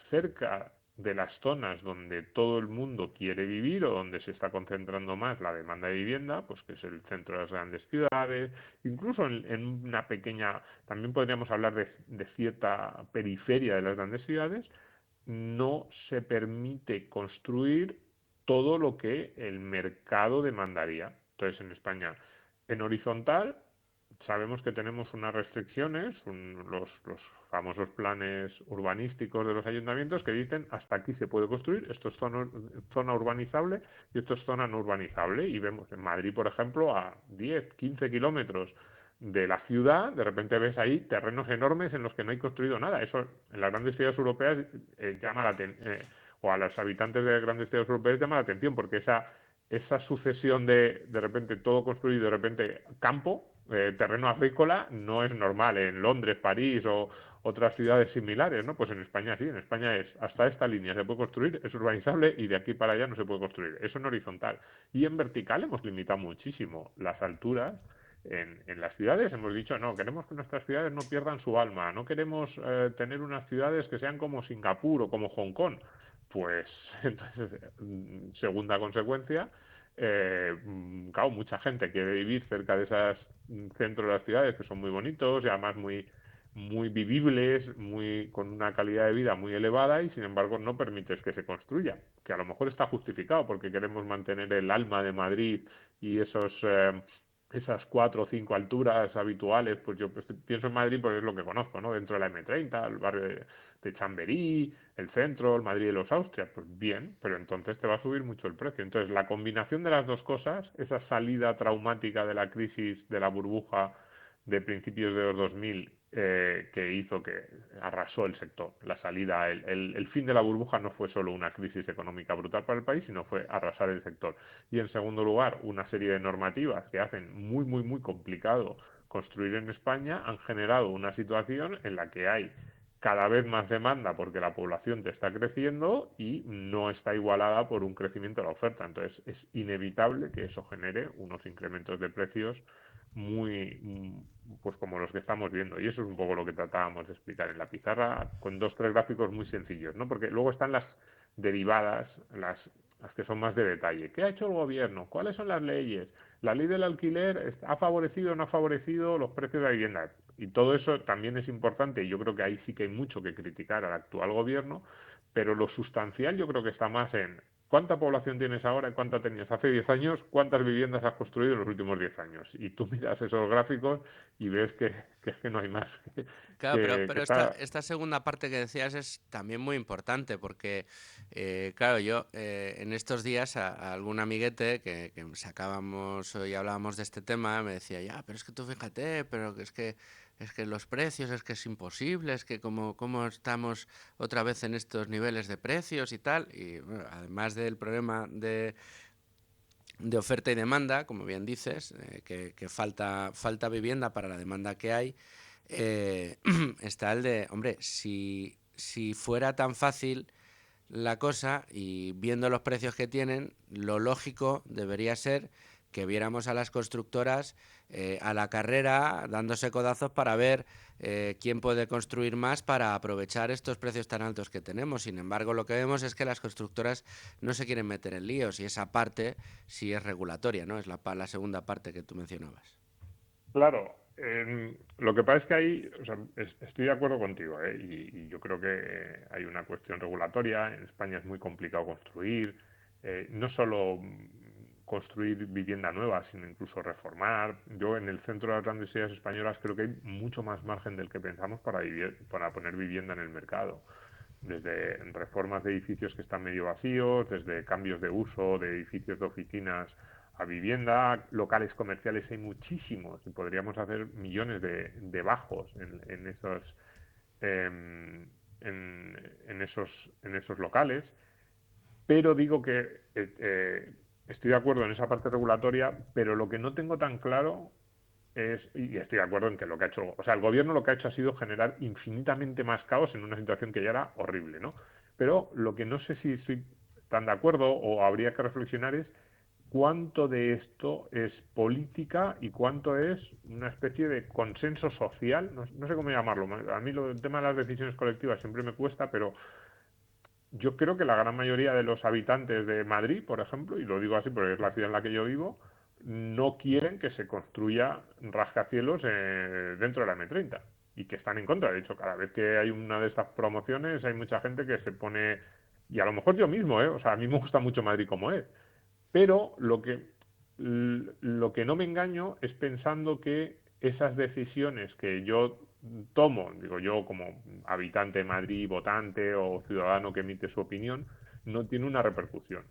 cerca de las zonas donde todo el mundo quiere vivir o donde se está concentrando más la demanda de vivienda, pues que es el centro de las grandes ciudades, incluso en una pequeña, también podríamos hablar de cierta periferia de las grandes ciudades, no se permite construir todo lo que el mercado demandaría. Entonces, en España, en horizontal, sabemos que tenemos unas restricciones, los famosos planes urbanísticos de los ayuntamientos que dicen hasta aquí se puede construir, esto es zona urbanizable y esto es zona no urbanizable. Y vemos en Madrid, por ejemplo, a 10, 15 kilómetros de la ciudad, de repente ves ahí terrenos enormes en los que no hay construido nada. Eso en las grandes ciudades europeas llama la atención, o a los habitantes de las grandes ciudades europeas llama la atención, porque esa sucesión de repente todo construido, de repente campo, terreno agrícola, no es normal en Londres, París o otras ciudades similares, ¿no? Pues en España sí, en España es hasta esta línea se puede construir, es urbanizable y de aquí para allá no se puede construir. Eso en horizontal. Y en vertical hemos limitado muchísimo las alturas. En las ciudades hemos dicho, no, queremos que nuestras ciudades no pierdan su alma, no queremos tener unas ciudades que sean como Singapur o como Hong Kong. Pues entonces, segunda consecuencia, claro, mucha gente quiere vivir cerca de esos centros de las ciudades que son muy bonitos y además muy vivibles, con una calidad de vida muy elevada, y sin embargo no permites que se construya, que a lo mejor está justificado porque queremos mantener el alma de Madrid y esas 4 o 5 alturas habituales. Pues yo pienso en Madrid porque es lo que conozco, ¿no? Dentro de la M30, el barrio de Chamberí, el centro, el Madrid de los Austrias, pues bien, pero entonces te va a subir mucho el precio. Entonces la combinación de las dos cosas, esa salida traumática de la crisis, de la burbuja de principios de los 2000, que hizo que arrasó el sector. La salida, el fin de la burbuja no fue solo una crisis económica brutal para el país, sino fue arrasar el sector. Y en segundo lugar, una serie de normativas que hacen muy complicado construir en España han generado una situación en la que hay cada vez más demanda porque la población te está creciendo y no está igualada por un crecimiento de la oferta. Entonces es inevitable que eso genere unos incrementos de precios pues como los que estamos viendo. Y eso es un poco lo que tratábamos de explicar en la pizarra con 2 o 3 gráficos muy sencillos, ¿no? Porque luego están las derivadas, las que son más de detalle. ¿Qué ha hecho el gobierno? ¿Cuáles son las leyes? ¿La ley del alquiler ha favorecido o no ha favorecido los precios de la vivienda? Y todo eso también es importante, y yo creo que ahí sí que hay mucho que criticar al actual gobierno, pero lo sustancial yo creo que está más en ¿cuánta población tienes ahora y cuánta tenías hace 10 años? ¿Cuántas viviendas has construido en los últimos 10 años? Y tú miras esos gráficos y ves que es que no hay más. Claro, pero Está... esta segunda parte que decías es también muy importante porque, claro, yo en estos días a algún amiguete que sacábamos y hablábamos de este tema me decía, ya, pero es que tú fíjate, pero que es que los precios, es que es imposible, es que cómo estamos otra vez en estos niveles de precios y tal. Y bueno, además del problema de oferta y demanda, como bien dices, que falta vivienda para la demanda que hay, está el de, hombre, si fuera tan fácil la cosa y viendo los precios que tienen, lo lógico debería ser que viéramos a las constructoras a la carrera dándose codazos para ver quién puede construir más para aprovechar estos precios tan altos que tenemos. Sin embargo, lo que vemos es que las constructoras no se quieren meter en líos y esa parte sí es regulatoria, ¿no? Es la segunda parte que tú mencionabas. Claro, lo que pasa es que ahí, o sea, estoy de acuerdo contigo, ¿eh? Y yo creo que hay una cuestión regulatoria. En España es muy complicado construir, no solo construir vivienda nueva, sino incluso reformar. Yo en el centro de las grandes ciudades españolas creo que hay mucho más margen del que pensamos para poner vivienda en el mercado. Desde reformas de edificios que están medio vacíos, desde cambios de uso de edificios de oficinas a vivienda, locales comerciales hay muchísimos y podríamos hacer millones de bajos en esos locales. Pero digo que estoy de acuerdo en esa parte regulatoria, pero lo que no tengo tan claro y estoy de acuerdo en que lo que ha hecho, o sea, el gobierno lo que ha hecho ha sido generar infinitamente más caos en una situación que ya era horrible, ¿no? Pero lo que no sé si estoy tan de acuerdo o habría que reflexionar es cuánto de esto es política y cuánto es una especie de consenso social, no sé cómo llamarlo. A mí el tema de las decisiones colectivas siempre me cuesta, pero yo creo que la gran mayoría de los habitantes de Madrid, por ejemplo, y lo digo así porque es la ciudad en la que yo vivo, no quieren que se construya rascacielos dentro de la M30 y que están en contra. De hecho, cada vez que hay una de estas promociones hay mucha gente que se pone, y a lo mejor yo mismo, o sea, a mí me gusta mucho Madrid como es, pero lo que no me engaño es pensando que esas decisiones que yo tomo, digo yo como habitante de Madrid, votante o ciudadano que emite su opinión, no tiene una repercusión.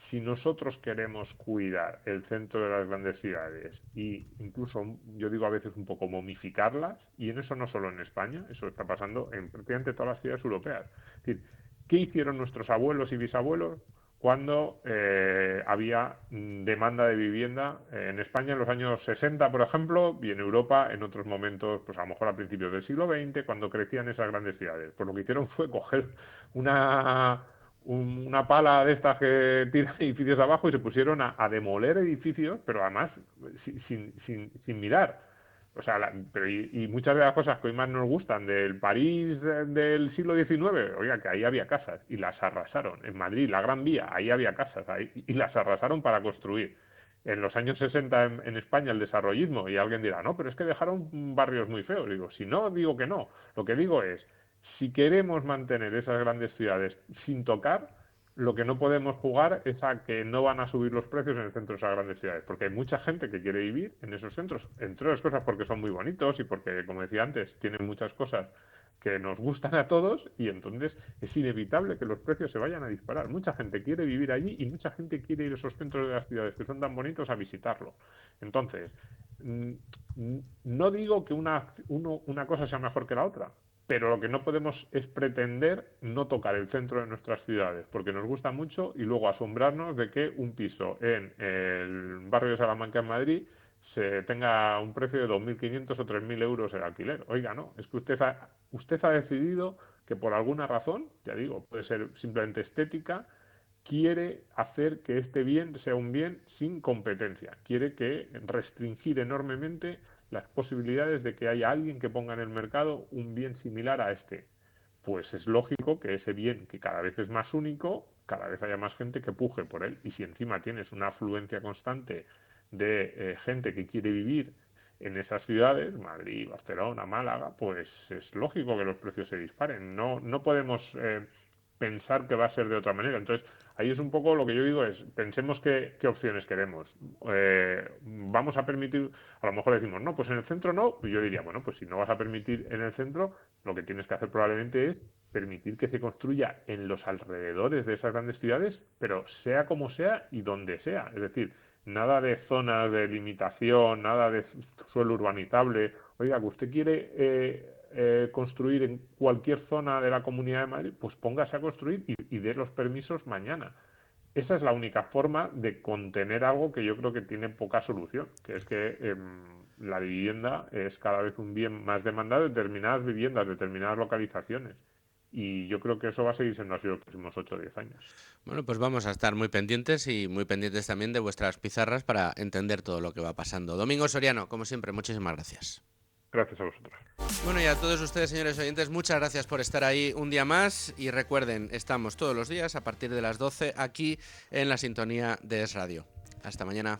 Si nosotros queremos cuidar el centro de las grandes ciudades e incluso, yo digo a veces un poco momificarlas, y en eso no solo en España, eso está pasando en prácticamente todas las ciudades europeas. Es decir, ¿qué hicieron nuestros abuelos y bisabuelos cuando había demanda de vivienda en España en los años 60, por ejemplo, y en Europa en otros momentos, pues a lo mejor a principios del siglo XX, cuando crecían esas grandes ciudades? Pues lo que hicieron fue coger una pala de estas que tira edificios abajo y se pusieron a demoler edificios, pero además sin mirar. O sea, y muchas de las cosas que hoy más nos gustan del París del siglo XIX, oiga, que ahí había casas y las arrasaron. En Madrid, la Gran Vía, ahí había casas y las arrasaron para construir. En los años 60 en España el desarrollismo, y alguien dirá, no, pero es que dejaron barrios muy feos. Digo, si no, digo que no. Lo que digo es, si queremos mantener esas grandes ciudades sin tocar, lo que no podemos jugar es a que no van a subir los precios en el centro de esas grandes ciudades, porque hay mucha gente que quiere vivir en esos centros, entre otras cosas porque son muy bonitos y porque, como decía antes, tienen muchas cosas que nos gustan a todos, y entonces es inevitable que los precios se vayan a disparar. Mucha gente quiere vivir allí y mucha gente quiere ir a esos centros de las ciudades que son tan bonitos a visitarlo. Entonces, no digo que una cosa sea mejor que la otra, pero lo que no podemos es pretender no tocar el centro de nuestras ciudades, porque nos gusta mucho, y luego asombrarnos de que un piso en el barrio de Salamanca, en Madrid, se tenga un precio de 2.500 o 3.000 euros el alquiler. Oiga, no, es que usted ha decidido que por alguna razón, ya digo, puede ser simplemente estética, quiere hacer que este bien sea un bien sin competencia, quiere que restringir enormemente las posibilidades de que haya alguien que ponga en el mercado un bien similar a este. Pues es lógico que ese bien, que cada vez es más único, cada vez haya más gente que puje por él. Y si encima tienes una afluencia constante de gente que quiere vivir en esas ciudades, Madrid, Barcelona, Málaga, pues es lógico que los precios se disparen. No podemos pensar que va a ser de otra manera. Entonces, ahí es un poco lo que yo digo es, pensemos qué opciones queremos. Vamos a permitir, a lo mejor decimos, no, pues en el centro no, y yo diría, bueno, pues si no vas a permitir en el centro, lo que tienes que hacer probablemente es permitir que se construya en los alrededores de esas grandes ciudades, pero sea como sea y donde sea. Es decir, nada de zonas de limitación, nada de suelo urbanizable. Oiga, que usted quiere construir en cualquier zona de la Comunidad de Madrid, pues póngase a construir y dé los permisos mañana. Esa es la única forma de contener algo que yo creo que tiene poca solución, que es que la vivienda es cada vez un bien más demandado en determinadas viviendas, determinadas localizaciones. Y yo creo que eso va a seguir siendo así los próximos 8 o 10 años. Bueno, pues vamos a estar muy pendientes y muy pendientes también de vuestras pizarras para entender todo lo que va pasando. Domingo Soriano, como siempre, muchísimas gracias. Gracias a vosotros. Bueno, y a todos ustedes, señores oyentes, muchas gracias por estar ahí un día más. Y recuerden, estamos todos los días a partir de las 12 aquí en la sintonía de Es Radio. Hasta mañana.